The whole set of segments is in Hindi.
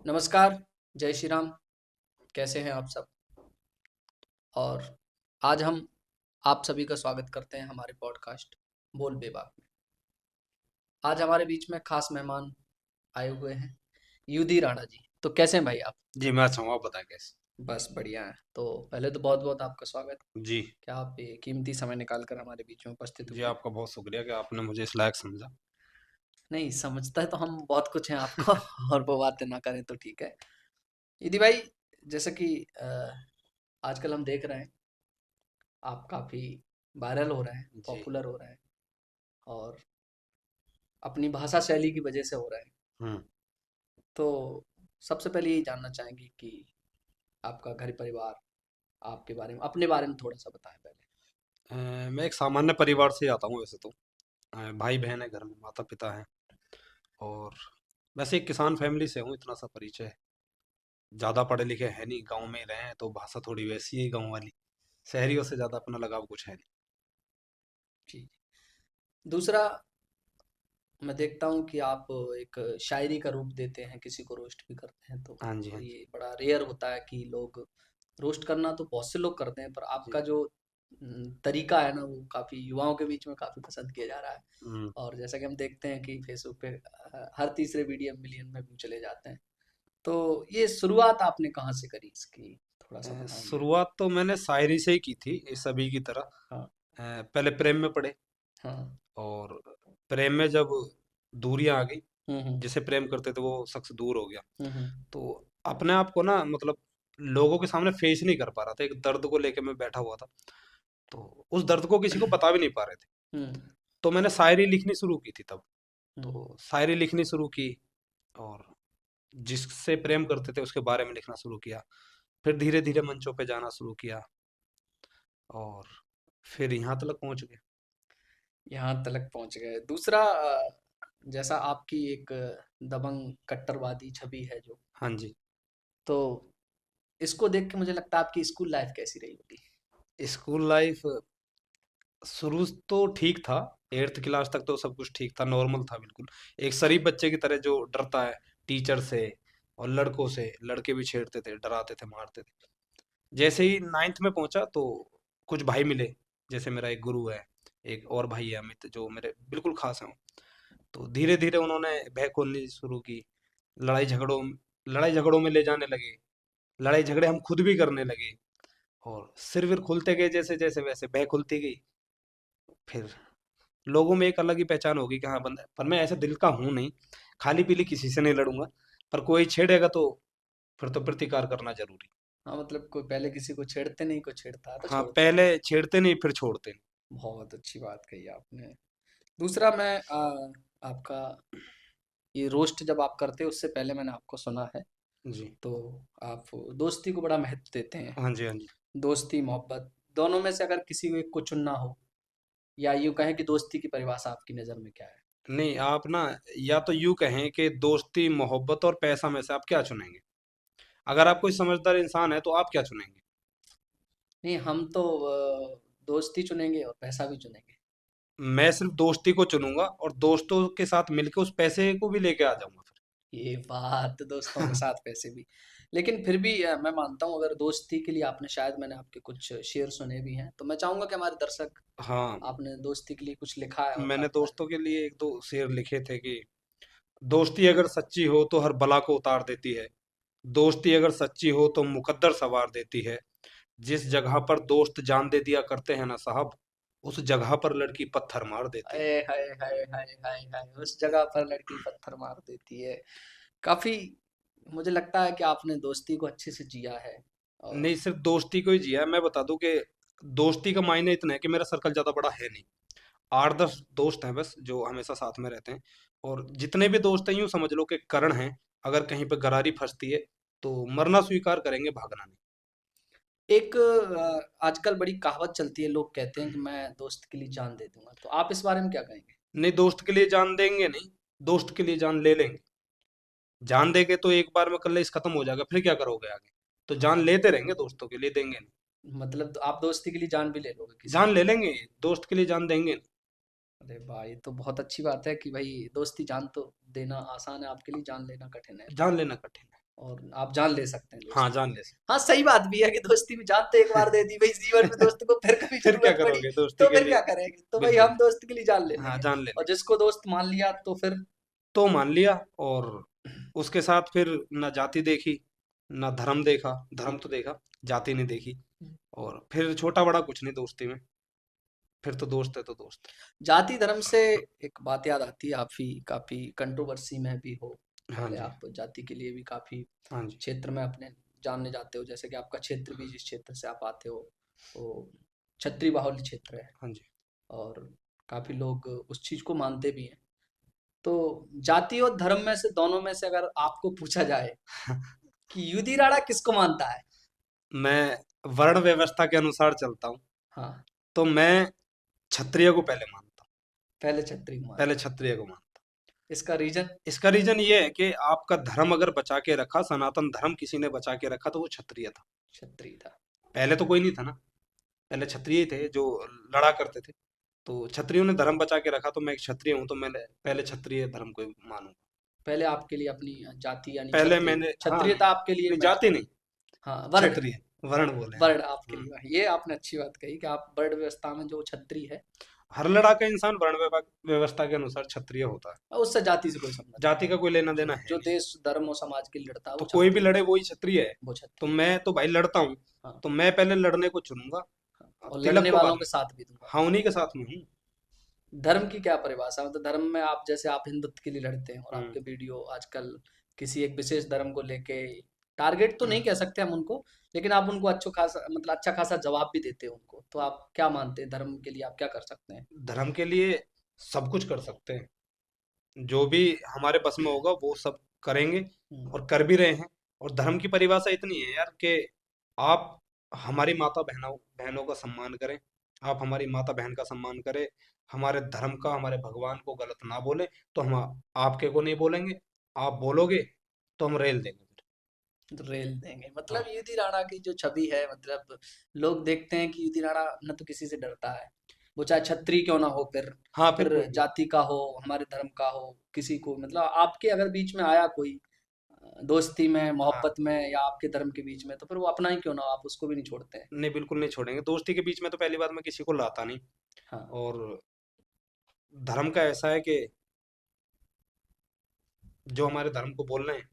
नमस्कार, जय श्री राम। कैसे हैं आप सब? और आज हम आप सभी का स्वागत करते हैं हमारे पॉडकास्ट बोल बेबाक में। आज हमारे बीच में खास मेहमान आए हुए हैं, युधि राणा जी। तो कैसे हैं भाई आप? जी, मैं अच्छा हूँ, आप बताएँ कैसे? बस बढ़िया है। तो पहले तो बहुत-बहुत आपका स्वागत। जी, क्या आप ये कीमती समय निकाल कर हमारे बीच में उपस्थित जी हुए हैं? आपका बहुत शुक्रिया कि आपने मुझे इस लायक समझा। नहीं, समझता है तो हम बहुत कुछ हैं आपको और वो बातें ना करें तो ठीक है। युधि भाई, जैसा कि आजकल हम देख रहे हैं, आप काफ़ी वायरल हो रहे हैं, जी। पॉपुलर हो रहे हैं और अपनी भाषा शैली की वजह से हो रहा है। हुँ। तो सबसे पहले यही जानना चाहेंगे कि आपका घर परिवार, आपके बारे में, अपने बारे में थोड़ा-सा बताएँ पहले? मैं एक सामान्य परिवार से आता हूँ वैसे तो। भाई-बहन है घर में, माता-पिता हैं और वैसे एक किसान फैमिली से हूँ, इतना सा परिचय है। ज़्यादा पढ़े लिखे हैं नहीं, गाँव में ही रहे हैं तो भाषा थोड़ी वैसी है गाँव वाली। शहरियों से ज़्यादा अपना लगाव कुछ है नहीं। जी। दूसरा, मैं देखता हूँ कि आप एक शायरी का रूप देते हैं, किसी को रोस्ट भी करते हैं, तो हाँ जी, हाँ जी। ये बड़ा रेयर होता है कि लोग रोस्ट करना तो बहुत से लोग करते हैं, पर आपका जी। जो तरीका है ना, वो काफ़ी युवाओं के बीच में काफ़ी पसंद किया जा रहा है। हुँ। और जैसा कि हम देखते हैं कि फेसबुक पे हर तीसरे वीडियो मिलियन में व्यू चले जाते हैं। तो ये शुरुआत आपने कहाँ से करी इसकी? थोड़ा-सा बताएँगे? शुरुआत तो मैंने शायरी से ही की थी, ये सभी की तरह। हाँ, पहले प्रेम में पढ़े हाँ। और प्रेम में जब दूरियाँ आ गई, हुँ, हुँ। जिसे प्रेम करते थे वो शख्स दूर हो गया। हुँ, हुँ। तो अपने आप को ना मतलब लोगों के सामने फेस नहीं कर पा रहा था, एक दर्द को लेके मैं बैठा हुआ था। तो उस दर्द को किसी को बता भी नहीं पा रहे थे। हुँ, तो मैंने शायरी लिखनी शुरू की थी तब। हुँ। तो शायरी लिखनी शुरू की और जिससे प्रेम करते थे उसके बारे में लिखना शुरू किया। फिर धीरे धीरे मंचों पे जाना शुरू किया और फिर यहाँ तक पहुंच गए। यहाँ तलक पहुँच गए। दूसरा, जैसा आपकी एक दबंग कट्टरवादी छवि है जो, हाँ जी। तो इसको देख के मुझे लगता है आपकी स्कूल लाइफ़ कैसी रही होगी? स्कूल लाइफ शुरू तो ठीक था। 8th क्लास तक तो सब कुछ ठीक था, नॉर्मल था बिल्कुल। एक शरीफ बच्चे की तरह जो डरता है टीचर से और लड़कों से, लड़के भी छेड़ते थे, डराते थे, मारते थे। जैसे ही 9th में पहुंचा तो कुछ भाई मिले, जैसे मेरा एक गुरु है, एक और भाई है अमित, जो मेरे बिल्कुल खास हैं। तो धीरे धीरे उन्होंने भय खोलनी शुरू की, लड़ाई झगड़ों लड़ाई झगड़ों में ले जाने लगे। लड़ाई झगड़े हम खुद भी करने लगे और सिर विर खुलते गए, जैसे जैसे वैसे भय खुलती गई। फिर लोगों में एक अलग ही पहचान होगी कि हाँ बंदा, पर मैं ऐसे दिल का हूं नहीं, खाली पीली किसी से नहीं लड़ूंगा, पर कोई छेड़ेगा तो फिर तो प्रतिकार करना जरूरी। हाँ, मतलब कोई पहले किसी को छेड़ते नहीं, कोई छेड़ता है तो हाँ, छोड़ते नहीं। पहले छेड़ते नहीं फिर छोड़ते बहुत अच्छी बात कही आपने। दूसरा, मैं आपका ये रोस्ट जब आप करते हो उससे पहले मैंने आपको सुना है, नहीं। जी। तो आप दोस्ती को बड़ा महत्व देते हैं। हाँ जी, हाँ जी। दोस्ती, मोहब्बत दोनों में से अगर किसी को एक को चुनना हो, या यूँ कहें कि दोस्ती की परिभाषा आपकी नज़र में क्या है? नहीं, आप ना या तो यूं कहें कि दोस्ती, मोहब्बत और पैसा में से आप क्या चुनेंगे? अगर आप कोई समझदार इंसान है तो आप क्या चुनेंगे? नहीं, हम तो दोस्ती चुनेंगे और पैसा भी चुनेंगे। मैं सिर्फ दोस्ती को चुनूंगा और दोस्तों के साथ मिलकर उस पैसे को भी लेके आ जाऊंगा ये बात, दोस्तों के फिर। साथ पैसे भी। लेकिन फिर भी मैं मानता हूँ, अगर दोस्ती के लिए आपने, शायद मैंने आपके कुछ शेर सुने भी हैं, तो मैं चाहूँगा कि हमारे दर्शक, हाँ, आपने दोस्ती के लिए कुछ लिखा है और मैंने काफ़ी दोस्तों के लिए एक दो शेर लिखे थे कि दोस्ती अगर सच्ची हो तो हर बला को उतार देती है। दोस्ती अगर सच्ची हो तो मुकद्दर सवार देती है। जिस जगह पर दोस्त जान दे दिया करते हैं ना साहब, उस जगह पर लड़की पत्थर मार देती है। हाय हाय हाय हाय हाय हाय, उस जगह पर लड़की पत्थर मार देती है। काफ़ी, मुझे लगता है कि आपने दोस्ती को अच्छे से जिया है। नहीं, और सिर्फ दोस्ती को ही जिया है। मैं बता दूं कि दोस्ती का मायने इतना है कि मेरा सर्कल ज्यादा बड़ा है नहीं। 8-10 दोस्त हैं बस जो हमेशा साथ में रहते हैं। और जितने भी दोस्त हैं यूं समझ लो कि करण हैं। अगर कहीं पे गरारी फंसती है तो मरना स्वीकार करेंगे, भागना नहीं। एक आजकल बड़ी कहावत चलती है, लोग कहते हैं कि मैं दोस्त के लिए जान दे दूंगा, तो आप इस बारे में क्या कहेंगे? नहीं, दोस्त के लिए जान देंगे नहीं, दोस्त के लिए जान ले लेंगे। जान देंगे तो एक बार में कलेश खत्म हो जाएगा, फिर क्या करोगे आगे? तो जान हाँ, लेते रहेंगे, दोस्तों के लिए देंगे नहीं। मतलब तो आप दोस्ती के लिए जान भी ले लोगे किसी जान की? ले लेंगे, दोस्त के लिए जान देंगे नहीं। अरे भाई, तो बहुत अच्छी बात है कि भाई दोस्ती, जान तो देना आसान है आपके लिए, जान लेना कठिन है। जान लेना कठिन है। और आप जान ले सकते हैं हाँ, दोस्त की। जान ले सकते। हाँ, सही बात भी है कि दोस्ती में जान तो एक बार दे दी भाई, जीवन में दोस्त को फिर कभी फिर क्या जरूरत पड़ी करोगे दोस्ती तो के फिर लिए? क्या करेंगे, तो भाई बिल्कुल। हम दोस्त के लिए जान ले हाँ, लेंगे। जान ले और लेंगे। जिसको दोस्त मान लिया तो फिर तो मान लिया, और उसके साथ फिर ना जाति देखी, ना धर्म देखा। धर्म तो देखा, जाति नहीं देखी। और फिर छोटा बड़ा कुछ नहीं दोस्ती में। फिर तो दोस्त है तो दोस्त जाति धर्म से एक बात याद आती है, आप ही काफी कंट्रोवर्सी में भी हो, है। हाँ पहले जी। आप जाति के लिए भी काफी हाँ जी। क्षेत्र में अपने जानने जाते हो, जैसे कि आपका क्षेत्र भी जिस क्षेत्र से आप आते हो वो क्षत्रिय बाहुल्य क्षेत्र है, हाँ जी। और काफी लोग उस चीज को मानते भी हैं। तो जाति और धर्म में से, दोनों में से अगर आपको पूछा जाए कि युधि राणा किसको मानता है? मैं वर्ण व्यवस्था के अनुसार चलता हूँ, हाँ, तो मैं क्षत्रिय को पहले मानता हूँ। पहले क्षत्रिय को पहले मानते हैं। क्षत्रिय को मानता इसका रीजन? हूँ। इसका रीजन ये है कि आपका धर्म अगर बचा के रखा, सनातन धर्म किसी ने बचा के रखा, तो वो क्षत्रिय था। क्षत्रिय था। पहले तो कोई नहीं था ना। पहले क्षत्रिय ही थे जो लड़ा करते थे। तो क्षत्रियों ने धर्म बचा के रखा, तो मैं एक क्षत्रिय हूँ, तो मैंने पहले क्षत्रिय धर्म को मानूंगा। पहले आपके लिए अपनी जाति यानी पहले क्षत्रिय, मैंने, हाँ, क्षत्रियता आपके लिए नहीं मैटर जाति कर। नहीं, हाँ, वर्ण। क्षत्रिय, वर्ण बोले हाँ। वर्ण आपके हम्म। लिए, ये आपने अच्छी बात कही कि आप वर्ण व्यवस्था में जो क्षत्रिय है, हर लड़ाका इंसान वर्ण व्यवस्था के अनुसार क्षत्रिय होता है। और उससे जाति से कोई संबंध जाति का कोई लेना नहीं। देना जो है जो नहीं। देश धर्म और समाज के लिए लड़ता है तो वो कोई भी क्षत्रिय, लड़े वही क्षत्रिय है। वो तो क्षत्रिय। मैं तो भाई लड़ता हूँ, हाँ, तो मैं पहले लड़ने को चुनूंगा। हाँ, और तिलक लड़ने तो बाद वालों में। के साथ भी दूंगा। हाँ, उन्हीं के साथ में हूँ। धर्म की क्या परिभाषा, मतलब धर्म में आप, जैसे आप हिंदुत्व के लिए लड़ते हैं और हम्म। आपके वीडियो आजकल किसी एक विशेष धर्म को लेके, टारगेट तो नहीं कह सकते हम उनको, लेकिन आप उनको अच्छा खासा, मतलब अच्छा खासा जवाब भी देते हैं उनको, तो आप क्या मानते हैं धर्म के लिए आप क्या कर सकते हैं? धर्म के लिए सब कुछ कर सकते हैं। जो भी हमारे बस में होगा वो सब करेंगे, हम्म, और कर भी रहे हैं। और धर्म की परिभाषा इतनी है यार कि आप हमारी माता बहनों बहनों का सम्मान करें। आप हमारी माता बहन का सम्मान करें। हमारे धर्म का, हमारे भगवान को गलत ना बोले, तो हम आपके को नहीं बोलेंगे। आप बोलोगे तो हम रेल देंगे फिर। तो रेल देंगे, मतलब हाँ। युधि राणा की जो छवि है, मतलब लोग देखते हैं कि युधि राणा न तो किसी से डरता है, वो चाहे क्षत्रिय क्यों ना हो, हाँ, फिर फिर कोई भी। जाति का हो, हमारे धर्म का हो, किसी को, मतलब आपके अगर बीच में आया कोई दोस्ती में, हाँ, मोहब्बत में, या आपके धर्म के बीच में, तो फिर वो अपना ही क्यों ना हो, आप उसको भी नहीं छोड़ते हैं। नहीं, बिल्कुल नहीं छोड़ेंगे। दोस्ती के बीच में तो पहली बात मैं किसी को लाता नहीं। हाँ, और धर्म का ऐसा है कि जो हमारे धर्म को बोल रहे हैं,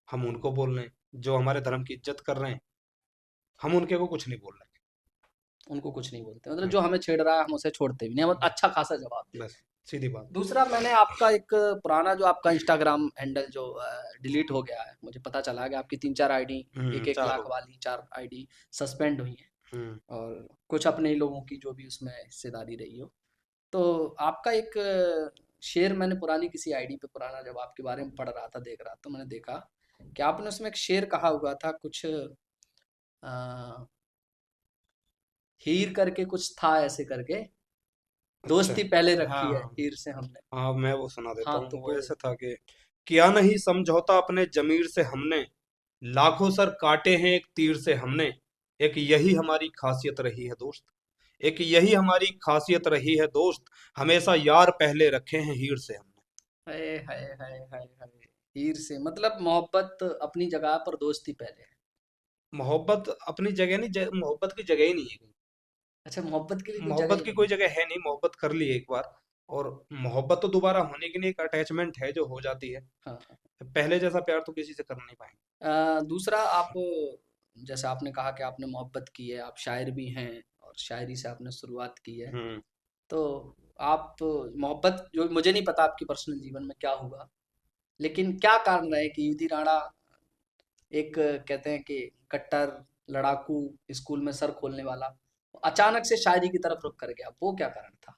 हम उनको बोल रहे हैं। जो हमारे धर्म की इज्जत कर रहे हैं, हम उनके को कुछ नहीं बोल रहे उनको कुछ नहीं बोलते, मतलब हैं। जो हमें छेड़ रहा है हम उसे छोड़ते भी नहीं, हम अच्छा खासा जवाब देते बस, सीधी बात। हैं। दूसरा, मैंने आपका एक पुराना जो आपका इंस्टाग्राम हैंडल जो डिलीट हो गया है, मुझे पता चला कि आपकी 3-4 आईडी, एक एक चार लाख हो। वाली 4 आईडी सस्पेंड हुई हैं, हम्म। और कुछ अपने ही लोगों की जो भी उसमें हिस्सेदारी रही हो। तो आपका एक शेर मैंने पुरानी किसी आईडी पे, पुराना जब आपके बारे में पढ़ रहा था, देख रहा, तो मैंने देखा कि आपने उसमें एक शेर कहा हुआ था कुछ, हीर करके कुछ था ऐसे करके, अच्छा। दोस्ती पहले हाँ, रखी है हाँ। हीर से हमने। हाँ, मैं वो सुना देता हाँ, हूँ। तो वो वो ऐसे था कि किया नहीं समझौता अपने जमीर से हमने, लाखों सर काटे हैं एक तीर से हमने। एक यही हमारी खासियत रही है दोस्त। एक यही हमारी खासियत रही है दोस्त। हमेशा यार पहले रखे हैं हीर से हमने। हाय हाय हाय हाय हाय, हीर से मतलब मोहब्बत अपनी जगह पर, दोस्ती पहले है। मोहब्बत अपनी जगह नहीं, मोहब्बत की जगह ही नहीं है कहीं। अच्छा, मोहब्बत के लिए कोई जगह मोहब्बत ही की नहीं कोई है। जगह है नहीं। मोहब्बत कर ली एक बार, और मोहब्बत तो दोबारा होने की नहीं, एक अटैचमेंट है जो हो जाती है। हाँ, हाँ। पहले जैसा प्यार तो किसी से कर नहीं पाएंगे। दूसरा, आप जैसे आपने कहा कि आपने मोहब्बत की है, आप शायर भी हैं और शायरी से आपने शुरुआत की है, हम्म। तो आप मोहब्बत, जो मुझे नहीं पता आपके पर्सनल जीवन में क्या हुआ, लेकिन क्या कारण रहे कि युधि राणा एक, कहते हैं कि कट्टर लड़ाकू, स्कूल में सर खोलने वाला, अचानक से शायरी की तरफ रुख कर गया, वो क्या कारण था?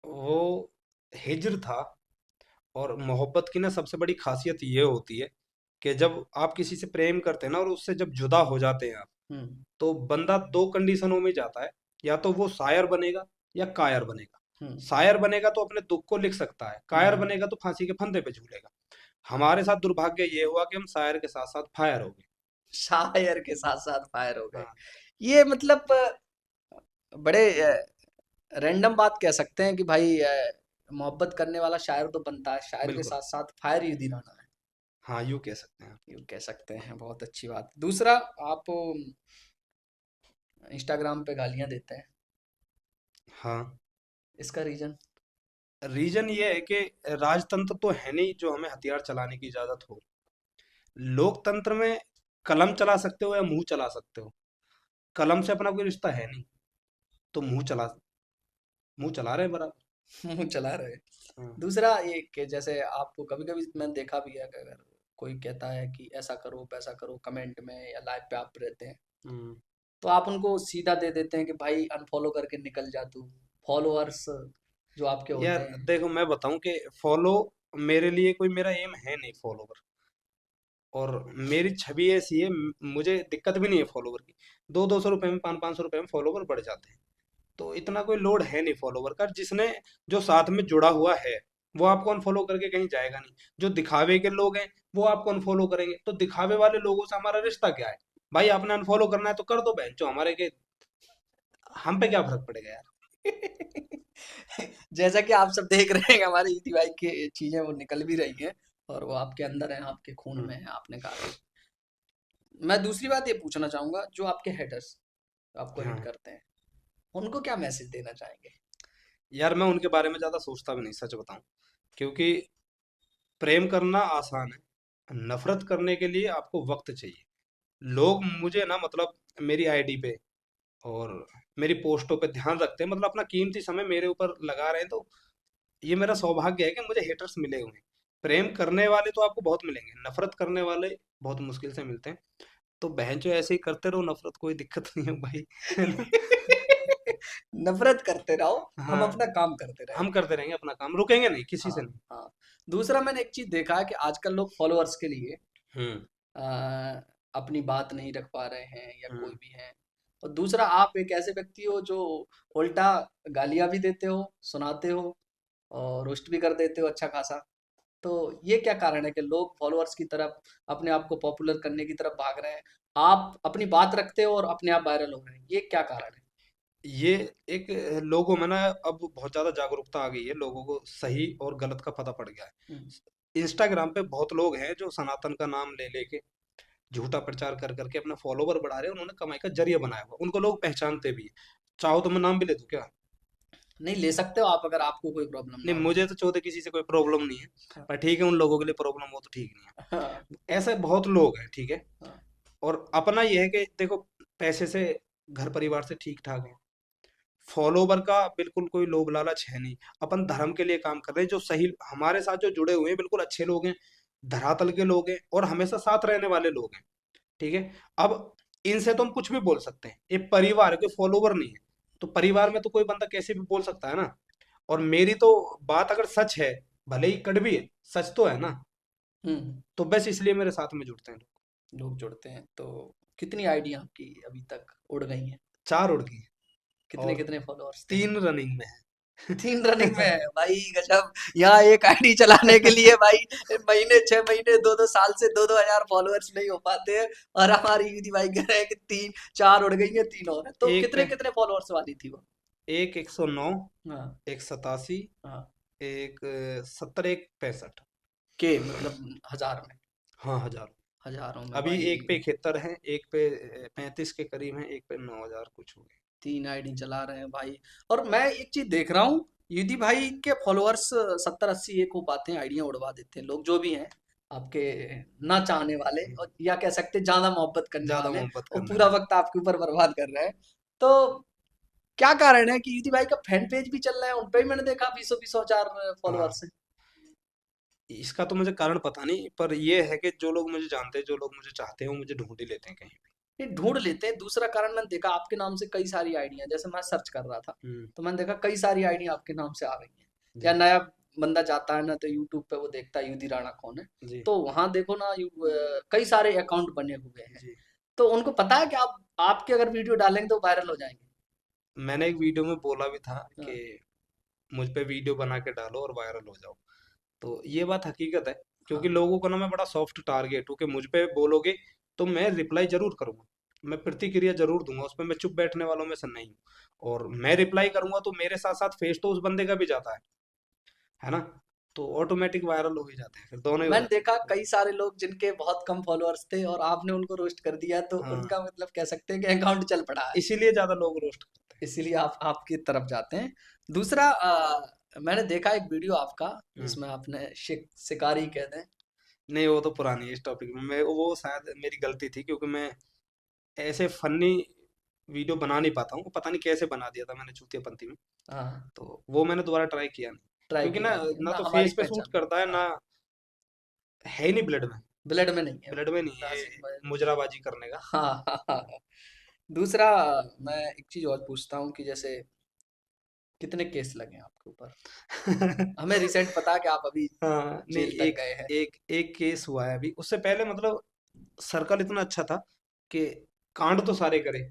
वो हिज्र था। और मोहब्बत की ना सबसे बड़ी खासियत ये होती है कि जब आप किसी से प्रेम करते हैं ना, और उससे जब जुदा हो जाते हैं आप, हम्म, तो बंदा दो कंडीशनों में जाता है। या तो वो शायर बनेगा, या कायर बनेगा। हम्म, शायर बनेगा तो अपने दुख को लिख सकता है, कायर हम्म। बनेगा तो फांसी के फंदे पे झूलेगा। हमारे साथ दुर्भाग्य ये हुआ कि हम शायर के साथ साथ फायर हो गए। शायर के साथ साथ फायर हो गए, हाँ, ये मतलब बड़े रैंडम बात कह सकते हैं कि भाई मोहब्बत करने वाला शायर तो बनता है, शायर के बिल्कुल। साथ साथ फायर युधि राणा है। हाँ, यूँ कह सकते हैं। यूँ कह सकते हैं, बहुत अच्छी बात। दूसरा, आप इंस्टाग्राम पे गालियाँ देते हैं, हाँ, इसका रीज़न? रीज़न ये है कि राजतंत्र तो है नहीं जो हमें हथियार चलाने की इजाज़त हो। लोकतंत्र में कलम चला सकते हो या मुँह चला सकते हो। कलम से अपना कोई रिश्ता है नहीं, तो मुँह चला रहे हैं बराबर। मुँह चला रहे हैं। हाँ। दूसरा ये कि जैसे आपको कभी-कभी मैंने देखा भी है कि अगर कोई कहता है कि ऐसा करो, वैसा करो कमेंट में या लाइव पे आप रहते हैं, हुँ। तो आप उनको सीधा दे देते हैं कि भाई अनफॉलो करके निकल जा तू। फॉलोअर्स जो आपके होते यार हैं। देखो, मैं बताऊँ कि फ़ॉलो मेरे लिए कोई मेरा एम है नहीं फ़ॉलोवर। और मेरी छवि ऐसी है, मुझे दिक्कत भी नहीं है फॉलोवर की। 200-200 रुपए में, 500-500 रुपए में फॉलोवर बढ़ जाते हैं। तो इतना कोई लोड है नहीं फॉलोवर का। जिसने जो साथ में जुड़ा हुआ है वो आपको अनफॉलो करके कहीं जाएगा नहीं। जो दिखावे के लोग हैं वो आपको अनफॉलो करेंगे। तो दिखावे वाले लोगों से हमारा रिश्ता क्या है? भाई आपने अनफॉलो करना है तो कर दो बहन, जो हमारे के हम पे क्या फर्क पड़ेगा यार। जैसा कि आप सब देख रहे हैं हमारे यूटी भाई की चीजें वो निकल भी रही हैं, और वो आपके अंदर है, आपके खून हम्म, में है, आपने कहा भी। मैं दूसरी बात ये पूछना चाहूंगा, जो आपके हेडर्स आपको हिट हाँ करते हैं, उनको क्या मैसेज देना चाहेंगे? यार, मैं उनके बारे में ज्यादा सोचता भी नहीं, सच बताऊं। क्योंकि प्रेम करना आसान है, नफरत करने के लिए आपको वक्त चाहिए। लोग मुझे ना मतलब मेरी आईडी पे और मेरी पोस्टों पे ध्यान रखते हैं, मतलब अपना कीमती समय मेरे ऊपर लगा रहे हैं। तो ये मेरा सौभाग्य है कि मुझे हेटर्स मिले हुए हैं। प्रेम करने वाले तो आपको बहुत मिलेंगे, नफरत करने वाले बहुत मुश्किल से मिलते हैं। तो बहन जो ऐसे ही करते रहो नफरत, कोई दिक्कत नहीं है भाई। है ना? नफरत करते रहो, हम हाँ, अपना काम करते हम रहेंगे। करते रहेंगे अपना काम, रुकेंगे नहीं किसी से हाँ, नहीं। हाँ। दूसरा, मैंने एक चीज देखा है कि आजकल लोग फॉलोअर्स के लिए हम्म। अ, अपनी बात नहीं रख पा रहे हैं या कोई हम्म। भी है। और दूसरा, आप एक ऐसे व्यक्ति हो जो उल्टा गालियां भी देते हो, सुनाते हो, और रोस्ट भी कर देते हो अच्छा खासा। तो ये क्या कारण है कि लोग फॉलोअर्स की तरफ, अपने आप को पॉपुलर करने की तरफ भाग रहे हैं? आप अपनी बात रखते हो और अपने आप वायरल हो रहे हैं, ये क्या कारण है? ये एक लोगों में ना अब बहुत ज्यादा जागरूकता आ गई है, लोगों को सही और गलत का पता पड़ गया हम्म, है। इंस्टाग्राम पे बहुत लोग हैं जो सनातन का नाम ले लेके झूठा प्रचार कर करके अपना फॉलोवर बढ़ा रहे हैं। उन्होंने कमाई का जरिया बनाया हुआ, उनको लोग पहचानते भी हैं। चाहो तो मैं नाम भी ले दूं क्या? नहीं, ले सकते हो आप, अगर आपको कोई प्रॉब्लम ना नहीं, हो तो। मुझे तो चौथे किसी से कोई प्रॉब्लम नहीं है। हाँ, पर ठीक है, उन लोगों के लिए प्रॉब्लम हो तो ठीक नहीं हाँ, है। ऐसे बहुत लोग हैं, ठीक है। हाँ। और अपना ये है कि देखो, पैसे से घर परिवार से ठीक ठाक है। फॉलोवर का बिल्कुल कोई लोभ लालच है नहीं। अपन धर्म के लिए काम कर रहे हैं। जो सही हमारे साथ जो जुड़े हुए हैं बिल्कुल अच्छे लोग हैं, धरातल के लोग हैं और हमेशा साथ रहने वाले लोग हैं, ठीक है। अब इनसे तो हम कुछ भी बोल सकते हैं, ये परिवार है, कोई फॉलोवर नहीं है। तो परिवार में तो कोई बंदा कैसे भी बोल सकता है ना। और मेरी तो बात अगर सच है, भले ही कड़वी है, सच तो है ना। हम्म। तो बस इसलिए मेरे साथ में जुड़ते हैं लोग। लोग जुड़ते हैं तो। कितनी आइडिया आपकी अभी तक उड़ गई हैं? 4 उड़ गई कितने और कितने फॉलोअर्स थे? 3 रनिंग में तीन रनिंग में है। है भाई, गजब। यहाँ एक आईडी चलाने के लिए भाई महीने, 6 महीने, 2-2 साल से 2-2 हजार फॉलोअर्स नहीं हो पाते हैं। और हमारी युति भाई कह रहे हैं कि तीन चार उड़ गई है, तीन और है। तो एक कितने कितने फॉलोअर्स वाली थी वो? एक 109, हाँ, एक 87, हाँ। एक 70, एक 65। के मतलब हजार में? हाँ, हजार। हजारों में अभी भाई। एक पे 71 है, एक पे 35 के करीब है, एक पे 9,000 कुछ हो गए। तीन आईडी चला रहे हैं भाई। और मैं एक चीज देख रहा हूँ, युधि भाई के फॉलोअर्स 70-80 एक हो पाते हैं, आईडियां उड़वा देते हैं लोग जो भी हैं आपके ना चाहने वाले, और या कह सकते हैं ज्यादा मोहब्बत करने ज्यादा वाले, मोहब्बत और करने पूरा वाले। वक्त आपके ऊपर बर्बाद कर रहे हैं। तो क्या कारण है कि युधि भाई का फैन पेज भी चल रहा है, उन पे भी मैंने देखा 20-20 हजार हाँ, फॉलोअर्स हैं? इसका तो मुझे कारण पता नहीं, पर ये है कि जो लोग मुझे जानते हैं, जो लोग मुझे चाहते हैं, वो मुझे ढूंढ ही लेते हैं कहीं भी। ये ढूंढ लेते हैं। दूसरा कारण मैंने देखा, आपके नाम से कई सारी आइडियां, जैसे मैं सर्च कर रहा था हम्म। तो मैंने देखा कई सारी आइडियां आपके नाम से आ रही हैं। या जी। नया बंदा जाता है ना, तो यूट्यूब पे वो देखता है युधि राणा कौन है, जी। तो वहां देखो ना, कई सारे अकाउंट बने हुए हैं। जी। तो उनको पता है कि आप आपके अगर वीडियो डालेंगे तो वायरल हो जाएंगे। मैंने एक वीडियो में बोला भी था कि हाँ, मुझ पे वीडियो बना के डालो और वायरल हो जाओ। तो ये बात हकीकत है। क्योंकि हाँ। लोगों को ना मैं बड़ा सॉफ्ट टारगेट हूँ कि मुझ पे बोलोगे तो मैं रिप्लाई जरूर करूंगा, मैं प्रतिक्रिया जरूर दूंगा उस पर। मैं चुप बैठने वालों में से नहीं हूँ। और मैं रिप्लाई करूंगा तो मेरे साथ साथ फेस तो उस बंदे का भी जाता है ना। तो ऑटोमेटिक वायरल हो ही जाते हैं, फिर दोनों ही हो मैंने जाते देखा हैं। कई सारे लोग जिनके बहुत कम फॉलोअर्स थे और आपने उनको रोस्ट कर दिया, तो हाँ, उनका मतलब कह सकते हैं कि अकाउंट चल पड़ा है। इसीलिए ज्यादा लोग रोस्ट करते इसीलिए आप आपकी तरफ जाते हैं। दूसरा, मैंने देखा एक वीडियो आपका हैं। जिसमें आपने शिकारी कह दें। नहीं, वो तो पुरानी है इस टॉपिक में, मैं वो शायद मेरी गलती थी, क्योंकि मैं ऐसे फनी वीडियो बना नहीं पाता हूँ, पता नहीं कैसे बना दिया था मैंने चूतियापंती में। हाँ, तो वो मैंने दोबारा ट्राई किया नहीं, ट्राई क्योंकि ना किया नहीं है ना ना, तो हमारी फेस पे सूट पहचान। करता है हाँ, ना, है ही नहीं ब्लड में। ब्लड में नहीं है ब्लड वो। में नहीं है नासिक में। मुजराबाजी करने का। हाँ, हाँ, हाँ, हाँ। दूसरा, मैं एक चीज और पूछता हूँ कि जैसे कितने केस लगे हैं आपके ऊपर? हमें रिसेंट पता है कि आप अभी हाँ, नहीं, जेल तक एक गए हैं। एक एक केस हुआ है अभी, उससे पहले मतलब सर्कल इतना अच्छा था कि कांड तो सारे करे,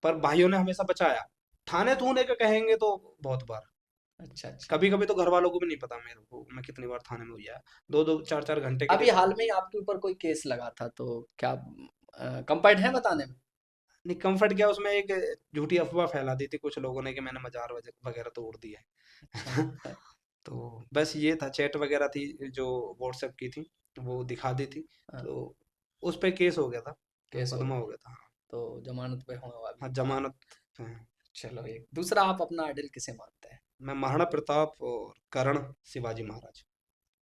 पर भाइयों ने हमेशा बचाया। थाने थूने का कहेंगे तो बहुत बार, अच्छा, अच्छा। कभी कभी तो घर वालों को भी नहीं पता मेरे को मैं कितनी बार थाने में हुआ, दो दो चार चार घंटे के लिए अभी तो। हाल में ही आपके ऊपर कोई केस लगा था, तो क्या कंफर्ट है बताने में? नहीं, कंफर्ट क्या, उसमें एक झूठी अफवाह फैला दी थी कुछ लोगों ने कि मैंने मजार वगैरह तोड़ दिया अच्छा। है। तो बस ये था, चैट वगैरह थी जो व्हाट्सएप की थी, वो दिखा दी थी। हाँ, तो उस पे केस हो गया था, केस हो मुकदमा गया। हो गया था। हाँ, तो जमानत पे हो अभी हाँ, बाहर? जमानत है। चलो, एक दूसरा, आप अपना आइडल किसे मानते हैं? मैं महाराणा प्रताप और कर्ण शिवाजी महाराज।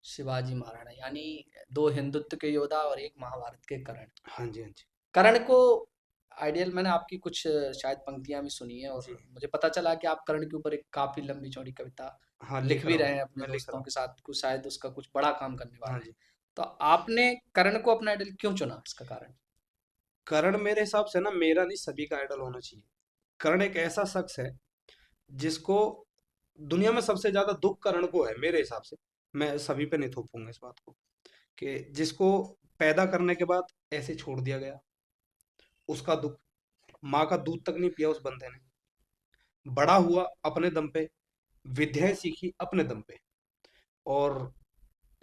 शिवाजी महाराणा, यानी दो हिंदुत्व के योद्धा और एक महाभारत के कर्ण। हाँ जी, हाँ जी। कर्ण को आइडियल, मैंने आपकी कुछ शायद पंक्तियां भी सुनी है, और जी, मुझे पता चला कि आप कर्ण के ऊपर एक काफी लंबी चौड़ी कविता हाँ, लिख लिख भी रहा रहे हूँ, हैं अपने मैं लिख रहा दोस्तों हूँ। के साथ, कुछ शायद उसका कुछ बड़ा काम करने हाँ वाले हैं। जी। तो आपने कर्ण को अपना आइडल क्यों चुना, इसका कारण? कर्ण मेरे हिसाब से ना, मेरा नहीं, सभी का आइडल होना चाहिए। कर्ण एक ऐसा शख्स है जिसको दुनिया में सबसे ज्यादा दुख कर्ण को है मेरे हिसाब से। मैं सभी पे नहीं थोपूंगा इस बात को, कि जिसको पैदा करने के बाद ऐसे छोड़ दिया गया, उसका दुख, माँ का दूध तक नहीं पिया उस बंदे ने, बड़ा हुआ अपने दम पे, विद्याएं सीखी अपने दम पे, और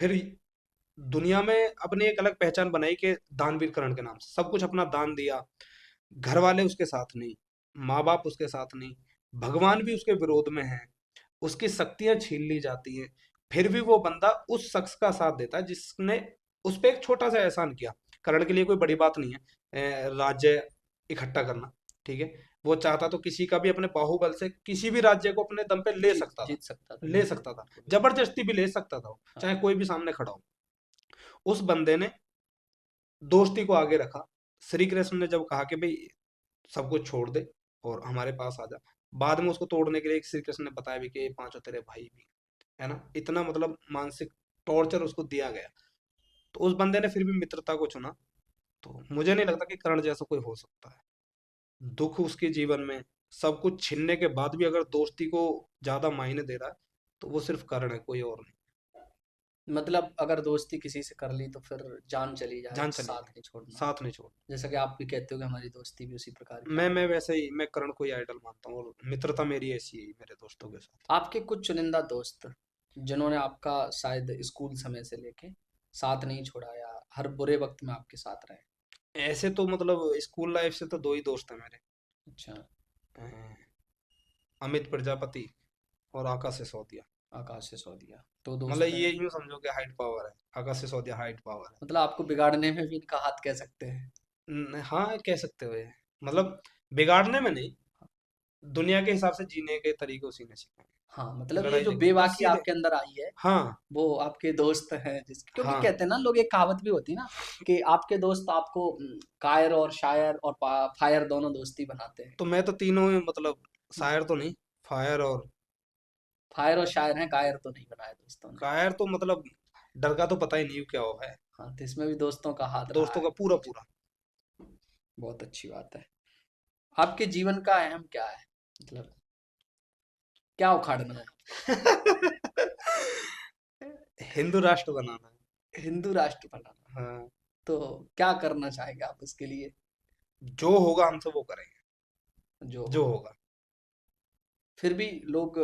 फिर दुनिया में अपनी एक अलग पहचान बनाई कि दानवीर कर्ण के नाम से सब कुछ अपना दान दिया। घर वाले उसके साथ नहीं, माँ बाप उसके साथ नहीं, भगवान भी उसके विरोध में है, उसकी शक्तियां छीन ली जाती हैं, फिर भी वो बंदा उस शख्स का साथ देता है जिसने उस पे एक छोटा सा एहसान किया। करण के लिए कोई बड़ी बात नहीं है राज्य इकट्ठा करना, ठीक है। वो चाहता तो किसी का भी अपने बाहुबल से किसी भी राज्य को अपने दम पे ले जीत सकता था, जीत सकता था, ले बिल्कुल सकता था, बिल्कुल बिल्कुल। जबरदस्ती भी ले सकता था वो, हाँ, चाहे कोई भी सामने खड़ा हो। उस बंदे ने दोस्ती को आगे रखा। श्री कृष्ण ने जब कहा कि भाई सब कुछ छोड़ दे और हमारे पास आ जा, बाद में उसको तोड़ने के लिए श्री कृष्ण ने बताया भी कि ये पांचों तेरे भाई भी, है ना, इतना मतलब मानसिक टॉर्चर उसको दिया गया। तो उस बंदे ने फिर भी मित्रता को चुना। तो मुझे नहीं लगता कि कर्ण जैसा कोई हो सकता है। दुख उसके जीवन में, सब कुछ छीनने के बाद भी अगर दोस्ती को ज्यादा मायने दे रहा है, तो वो सिर्फ कर्ण है, कोई और नहीं। मतलब अगर दोस्ती किसी से कर ली तो फिर जान चली जाए, जान चली साथ जाए, नहीं छोड़ना। साथ नहीं छोड़। जैसा कि आप भी कहते हो कि हमारी दोस्ती भी उसी प्रकार की मैं है। मैं वैसे ही, मैं कर्ण को ही आइडल मानता हूँ, और मित्रता मेरी ऐसी है मेरे दोस्तों के साथ। आपके कुछ चुनिंदा दोस्त जिन्होंने आपका शायद स्कूल समय से लेके साथ नहीं छोड़ा, या हर बुरे वक्त में आपके साथ रहे? ऐसे तो मतलब स्कूल लाइफ से तो दो ही दोस्त हैं मेरे, अच्छा। अ, अमित प्रजापति और आकाश सिसोदिया। आकाश सिसोदिया, तो मतलब दोस्त ये हैं। यूं समझो कि हाइट पावर है, आकाश सिसोदिया हाइट पावर है। मतलब आपको बिगाड़ने में भी इनका हाथ कह सकते हैं। हाँ, कह सकते हो ये, मतलब बिगाड़ने में नहीं, दुनिया के हिसाब से जीने के तरीके उसी ने सिखाए, हाँ, मतलब ये लड़ाई जो झगड़े बस बेबाकी सीधे। आपके अंदर आई है, हाँ, वो आपके दोस्त हैं, जिस क्योंकि हाँ, कहते हैं ना लोग, एक कहावत भी होती है ना कि आपके दोस्त आपको कायर और शायर और फायर दोनों दोस्ती बनाते हैं। तो मैं तो तीनों में मतलब, शायर तो नहीं, फायर और फायर और शायर हैं, कायर तो नहीं बनाए दोस्तों ने। कायर तो मतलब डर का तो पता ही नहीं क्या हुआ है। हाँ, तो इसमें भी दोस्तों का हाथ रहा दोस्तों है। का पूरा पूरा। बहुत अच्छी बात है। आपके जीवन का अहम क्या है, मतलब क्या उखाड़ना है आपको? हिंदू राष्ट्र बनाना हिंदू राष्ट्र बनाना। है। हाँ, तो क्या करना चाहेंगे आप उसके लिए? जो होगा हमसे वो करेंगे, जो जो होगा। होगा। फिर भी लोग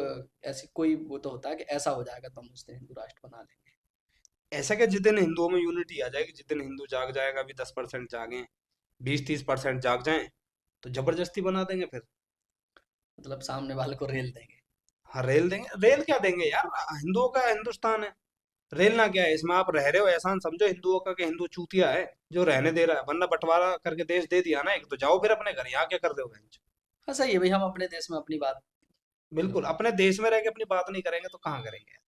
ऐसी कोई वो तो होता है कि ऐसा हो जाएगा तो हम उस दिन हिंदू राष्ट्र बना लेंगे। ऐसा क्या, जिस दिन हिंदुओं में यूनिटी आ जाएगी, जिस दिन हिंदू जाग जाएगा, अभी 10% जागे, 20-30% जाग जाएं, तो जबरदस्ती बना देंगे फिर। मतलब सामने वाले को रेल देंगे। हाँ, रेल देंगे, रेल क्या देंगे यार, हिंदुओं का हिंदुस्तान है। रेलना क्या है इसमें? आप रह रहे हो, एहसान समझो हिंदुओं का कि हिंदू चूतिया है जो रहने दे रहा है, वरना बंटवारा करके देश दे दिया ना एक, तो जाओ फिर अपने घर, यहाँ क्या कर रहे हो बहन? हाँ सही है भाई, हम अपने देश में अपनी बात जो बिल्कुल, है। अपने देश में रह के अपनी बात नहीं करेंगे तो कहाँ करेंगे?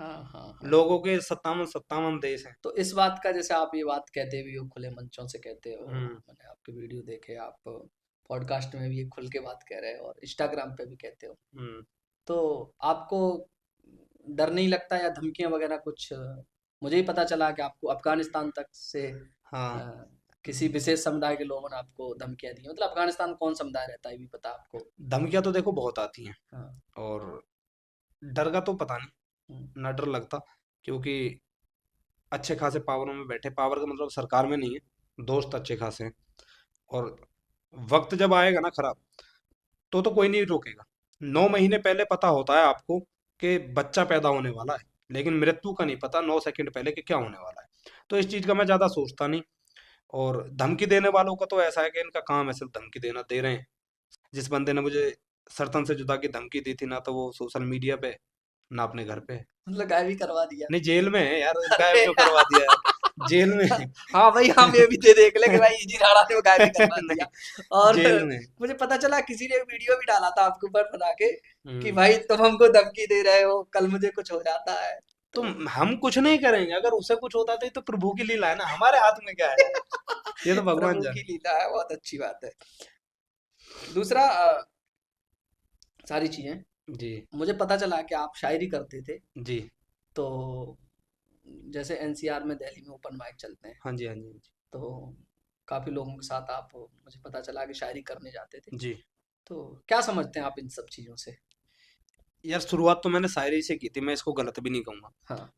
हाँ हाँ हाँ। लोगों के सत्तावन सत्तावन देश हैं। तो इस बात का, जैसे आप ये बात कहते भी हो, खुले मंचों से कहते हो, हम्म। मैंने आपके वीडियो देखे, आप पॉडकास्ट में भी ये खुल के बात कह रहे हो और इंस्टाग्राम पे भी कहते हो, हम्म। तो आपको डर नहीं लगता या धमकियां वगैरह कुछ? मुझे ही पता चला कि आपको अफगानिस्तान तक से हाँ। किसी विशेष समुदाय के लोगों ने आपको धमकियां दी, मतलब अफगानिस्तान में कौन समुदाय रहता है ये भी पता आपको? धमकियां तो देखो बहुत आती हैं, हाँ। और डर का तो पता हम्म, नहीं, ना डर लगता, क्योंकि अच्छे खासे पावरों में बैठे, पावर का मतलब सरकार में नहीं है, दोस्त अच्छे खासे हैं। और वक्त जब आएगा ना खराब, तो कोई नहीं रोकेगा। 9 महीने पहले पता होता है आपको कि बच्चा पैदा होने वाला है, लेकिन मृत्यु का नहीं पता 9 सेकंड पहले कि क्या होने वाला है। तो इस चीज का मैं ज्यादा सोचता नहीं। और धमकी देने वालों का तो ऐसा है कि इनका काम है सिर्फ धमकी देना, दे रहे हैं। जिस बंदे ने मुझे सरतन से जुदा की धमकी दी थी ना, तो वो सोशल मीडिया पे, ना अपने घर पे। मतलब गायब ही करवा दिया। नहीं, जेल में है यार, गायब अरे क्यों करवा दिया यार? जेल में है। हाँ भाई, हम ये भी दे देख ले कि भाई इजी राणा ने वो गायब ही करवा दिया। नहीं, और जेल में। मुझे पता चला किसी ने वीडियो भी डाला था आपके ऊपर बना के कि हम्म। भाई तुम हमको धमकी दे रहे हो, कल मुझे कुछ हो जाता है तो तो। हम कुछ नहीं करेंगे, अगर उसे कुछ होता तो ये तो प्रभु की लीला है ना, हमारे हाथ में क्या है? ये तो भगवान प्रभु की जाने। लीला है, बहुत अच्छी बात है। दूसरा, सारी चीजें, जी। मुझे पता चला कि आप शायरी करते थे, जी। तो जैसे एनसीआर में दिल्ली में ओपन माइक चलते हैं, हाँ जी, हाँ जी, हाँ तो काफी लोगों के साथ आप, मुझे पता चला कि शायरी करने जाते थे, जी। जी। तो क्या समझते हैं आप इन सब चीजों से? यार शुरुआत तो मैंने शायरी से की थी, मैं इसको गलत भी नहीं कहूंगा। हाँ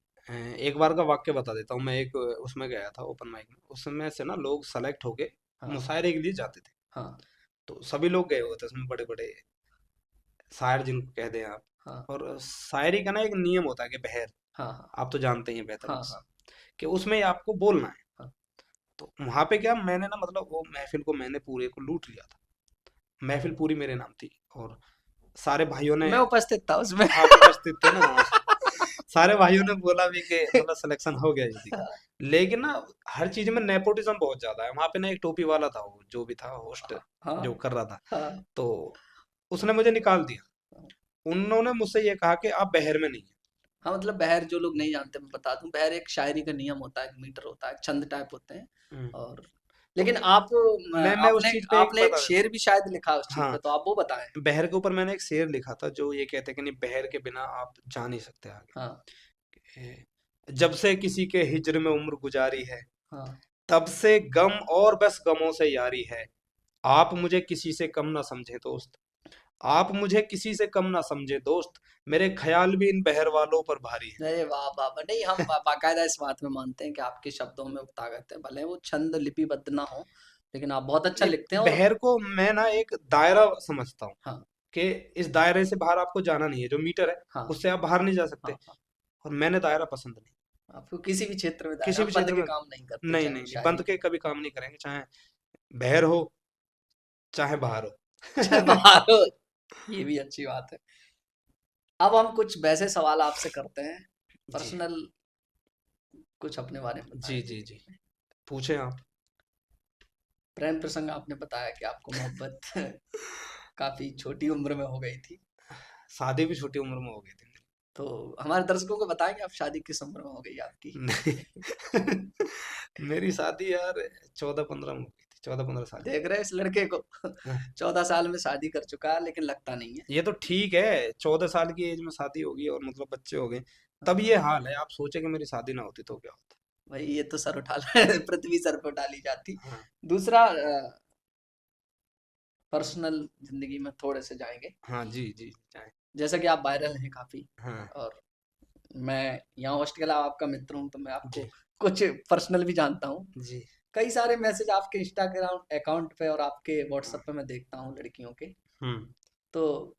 एक बार का वाक्य बता देता हूँ। मैं एक उसमें गया था ओपन माइक में, उसमें से ना लोग सेलेक्ट होके हाँ मुशायरे के लिए जाते थे। हाँ तो सभी लोग गए हुए थे उसमें, बड़े बड़े शायर जिनको कह दें आप। हाँ और शायरी का ना एक नियम होता है कि बहर, हाँ हाँ आप तो जानते ही हैं बेहतर हाँ मुझसे, हाँ कि उसमें आपको बोलना है। हाँ। तो वहां पे क्या, मैंने ना मतलब वो महफिल को मैंने पूरे को लूट लिया था। महफिल पूरी मेरे नाम थी, और सारे भाइयों ने, मैं उपस्थित था उसमें। आप उपस्थित थे ना? सारे भाइयों ने बोला भी कि मतलब सिलेक्शन हो गया दीदी का। लेकिन ना हर चीज में नेपोटिज्म बहुत ज्यादा है वहां पे ना। एक टोपी वाला था, वो जो भी था होस्ट हाँ जो कर रहा था, हाँ तो उसने मुझे निकाल दिया। हाँ। उन्होंने मुझसे ये कहा कि आप बहर में नहीं है। हाँ, मतलब बहर, जो लोग नहीं जानते मैं बता दूं, बहर एक शायरी का नियम होता है, एक मीटर होता है, छंद टाइप होते हैं। हम्म। और तो लेकिन आप, मैं उस आपने चीज पे एक आपने एक बता देता शेर भी शायद लिखा है उस हूँ। चीज पे, हाँ, तो आप वो बताएं। बहर के ऊपर मैंने एक शेर लिखा था जो ये कहते हैं कि नहीं, बहर के बिना आप जा नहीं सकते हाँ आगे। जब से किसी के हिज्र में उम्र गुजारी है, हाँ तब से गम और बस गमों से यारी है। आप मुझे किसी से कम ना समझे दोस्त, आप मुझे किसी से कम ना समझे दोस्त, मेरे ख्याल भी इन बहर वालों पर भारी अरे वाह वाह वाह। नहीं, हम बाकायदा इस बात में मानते हैं कि आपके शब्दों में वो ताकत है, भले वो छंद लिपिबद्ध ना हो, लेकिन आप बहुत अच्छा है। लिखते हैं। और बहर को मैं ना एक दायरा समझता हूँ, हाँ कि इस दायरे से बाहर आपको जाना नहीं है, जो मीटर है हाँ उससे आप बाहर नहीं जा सकते। हाँ हाँ। और मैंने दायरा पसंद नहीं, आपको किसी भी क्षेत्र में दायरा, किसी हम भी बंद क्षेत्र के में। काम नहीं करते, नहीं, चाहे नहीं, वो नहीं, शायरी बंद के हो कभी काम नहीं करेंगे, चाहे बहर हो चाहे बाहर चाहे हो। बाहर हो। ये भी अच्छी बात है। अब हम कुछ वैसे सवाल आपसे करते हैं, जी। पर्सनल, कुछ अपने बारे में जी। बताएं जी। जी। जिंदगी में। पूछे आप। प्रेम प्रसंग, आपने बताया कि आपको मोहब्बत काफी छोटी उम्र में हो गई थी, शादी भी छोटी उम्र में हो गई थी तो हमारे दर्शकों को बताएंगे आप शादी किस उम्र में हो गई आपकी? मेरी। मेरी शादी यार 14-15 में हो गई थी, 14-15 साल की। देख रहे हैं इस लड़के को, हाँ, 14 साल में शादी कर चुका है, लेकिन लगता नहीं है। ये तो ठीक है, 14 साल की एज में शादी होगी और मतलब बच्चे हो गए, तब ये हाल है। आप सोचे कि मेरी शादी ना होती तो क्या होता। भाई ये तो सर उठा पृथ्वी सर पे उठा ली जाती। हाँ। दूसरा, पर्सनल जिंदगी में थोड़े से जाएंगे। हाँ जी, जी, चाहे। जैसा कि आप वायरल हैं काफी, हाँ। और मैं यहाँ होस्ट के अलावा आपका मित्र हूँ, तो मैं आपको जी। कुछ पर्सनल भी जानता हूँ। जी। कई सारे मैसेज आपके इंस्टाग्राम अकाउंट पे और आपके हाँ। व्हाट्सएप पे मैं देखता हूँ लड़कियों के, हम्म। तो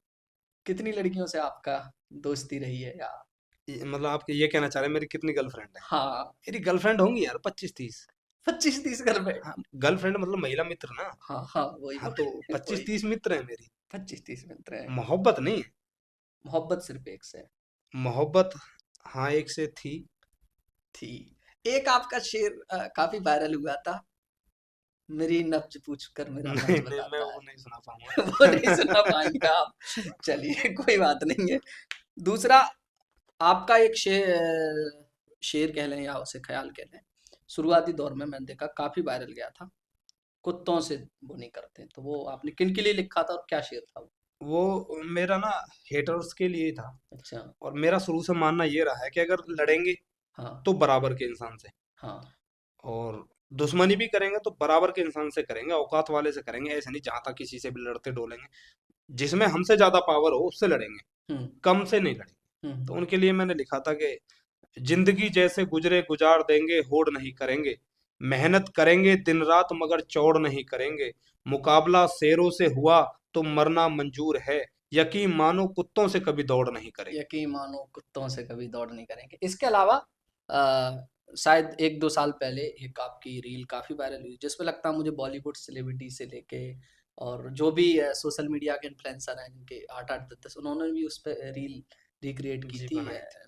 कितनी लड़कियों से आपका दोस्ती रही है या? मतलब आप ये कहना चाह रहे हैं मेरी कितनी गर्लफ्रेंड है? हाँ, मेरी गर्लफ्रेंड होंगी यार 25-30। 25-30 घर में? हाँ, गर्लफ्रेंड मतलब महिला मित्र ना। हाँ हाँ, वही हाँ, तो वही पच्चीस वही। तीस मित्र है मेरी। 25-30 मित्र हैं। मोहब्बत नहीं है। मोहब्बत सिर्फ एक से है। मोहब्बत हाँ एक से थी, थी। एक आपका शेर काफी वायरल हुआ था, मेरी नब्ज पूछ कर मेरा नहीं मर्ज नहीं, मैं बताता वो है। नहीं सुना वो नहीं सुना पाऊंगा। पाएंगे आप। चलिए कोई बात नहीं है। दूसरा, आपका एक शेर कह लें या उसे ख्याल कह लें, शुरुआती दौर में मैंने देखा काफी वायरल गया था, कुत्तों से वो नहीं करते, तो वो आपने किन के लिए लिखा था और क्या शेर था वो? वो मेरा ना हेटर्स के लिए ही था। अच्छा। और मेरा शुरू से मानना ये रहा है कि अगर लड़ेंगे हाँ। तो बराबर के इंसान से, हाँ। और दुश्मनी भी करेंगे तो बराबर के इंसान से करेंगे, औकात वाले से करेंगे। ऐसे नहीं जहां तक किसी से भी लड़ते डोलेंगे, जिसमें हमसे ज्यादा पावर हो उससे लड़ेंगे, हम्म। कम से नहीं लड़ेंगे। तो हम्म। उनके लिए मैंने लिखा था कि जिंदगी जैसे गुजरे गुजार देंगे, होड़ नहीं करेंगे, मेहनत करेंगे दिन रात मगर चौड़ नहीं करेंगे, मुकाबला शेरों से हुआ तो मरना मंजूर है, यकीन मानो कुत्तों से कभी दौड़ नहीं करेंगे। यकीन मानो कुत्तों से कभी दौड़ नहीं करेंगे। इसके अलावा शायद एक दो साल पहले एक आपकी रील काफी वायरल हुई, जिसमें लगता है मुझे बॉलीवुड सेलिब्रिटी से लेके और जो भी सोशल मीडिया के इन्फ्लुएंसर हैं जिनके 8-8 10 10, उन्होंने भी उस पर रील रिक्रिएट की जी थी। बनाए थे।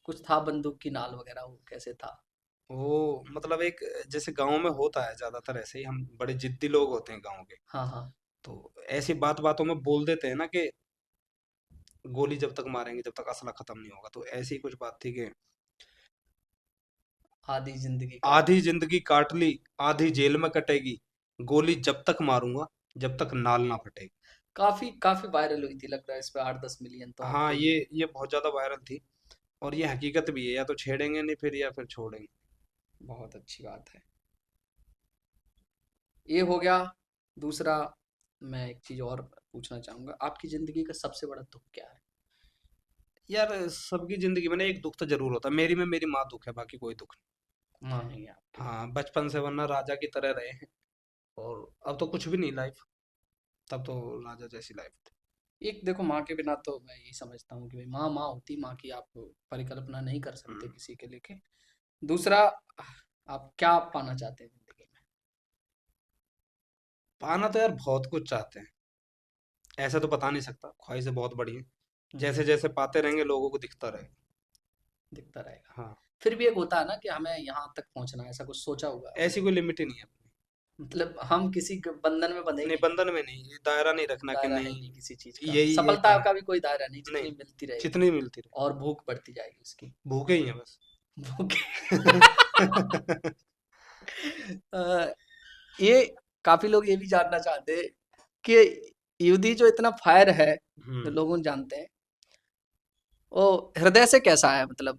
कुछ था बंदूक की नाल वगैरह, वो कैसे था? वो मतलब एक, जैसे गांव में होता है ज्यादातर ऐसे ही, हम बड़े जिद्दी लोग होते हैं गांव के, हाँ हाँ। तो ऐसी बात बातों में बोल देते हैं ना कि गोली जब तक मारेंगे जब तक असला खत्म नहीं होगा। तो ऐसी ही कुछ बात थी कि आधी जिंदगी काट आधी ली। जिंदगी काट ली, आधी जेल में कटेगी, गोली जब तक मारूंगा जब तक नाल ना फटेगी। काफी काफी वायरल हुई थी, लग रहा है इस पे 8-10 मिलियन तो हाँ, आपके। ये बहुत ज्यादा वायरल थी। और ये हकीकत भी है, या तो छेड़ेंगे नहीं फिर, या फिर छोड़ेंगे। बहुत अच्छी बात है। ये हो गया। दूसरा, मैं एक चीज और पूछना चाहूंगा, आपकी जिंदगी का सबसे बड़ा दुख क्या है? यार सबकी जिंदगी में ना एक दुख तो जरूर होता है, मेरी में मेरी माँ दुख है, बाकी कोई दुख माँ नहीं है आपकी? नहीं। हाँ, बचपन से वरना राजा की तरह रहे हैं, और अब तो कुछ भी नहीं लाइफ, तब तो राजा जैसी लाइफ थी। एक देखो, माँ के बिना तो मैं यही समझता हूँ कि भाई माँ माँ होती, माँ की आप परिकल्पना नहीं कर सकते हम्म। किसी के लेके। दूसरा, आप क्या पाना चाहते हैं जिंदगी में? पाना तो यार बहुत कुछ चाहते हैं, ऐसा तो बता नहीं सकता, ख्वाहिशें बहुत बड़ी हैं। हम्म। जैसे जैसे पाते रहेंगे लोगों को दिखता रहेगा। दिखता रहेगा। हाँ, फिर भी एक होता है ना कि हमें यहाँ तक पहुंचना है, ऐसा कुछ सोचा हुआ है ऐसी आपने? कोई लिमिट ही नहीं है अपनी। मतलब हम किसी के बंधन में बंधे नहीं हैं। निबंधन में नहीं, ये दायरा नहीं रखना कि दायरा है नहीं, नहीं किसी चीज का, यही ये सफलता काम का भी कोई दायरा नहीं, नहीं, जितनी मिलती रहेगी जितनी मिलती और भूख बढ़ती जाएगी उसकी। रहे, भूखे ही हैं बस। भूख। अ, ये काफी लोग ये भी जानना चाहते हैं कि युद्धि जो इतना फायर है, जो हम्म। लोग जानते हैं, वो हृदय से कैसा है? मतलब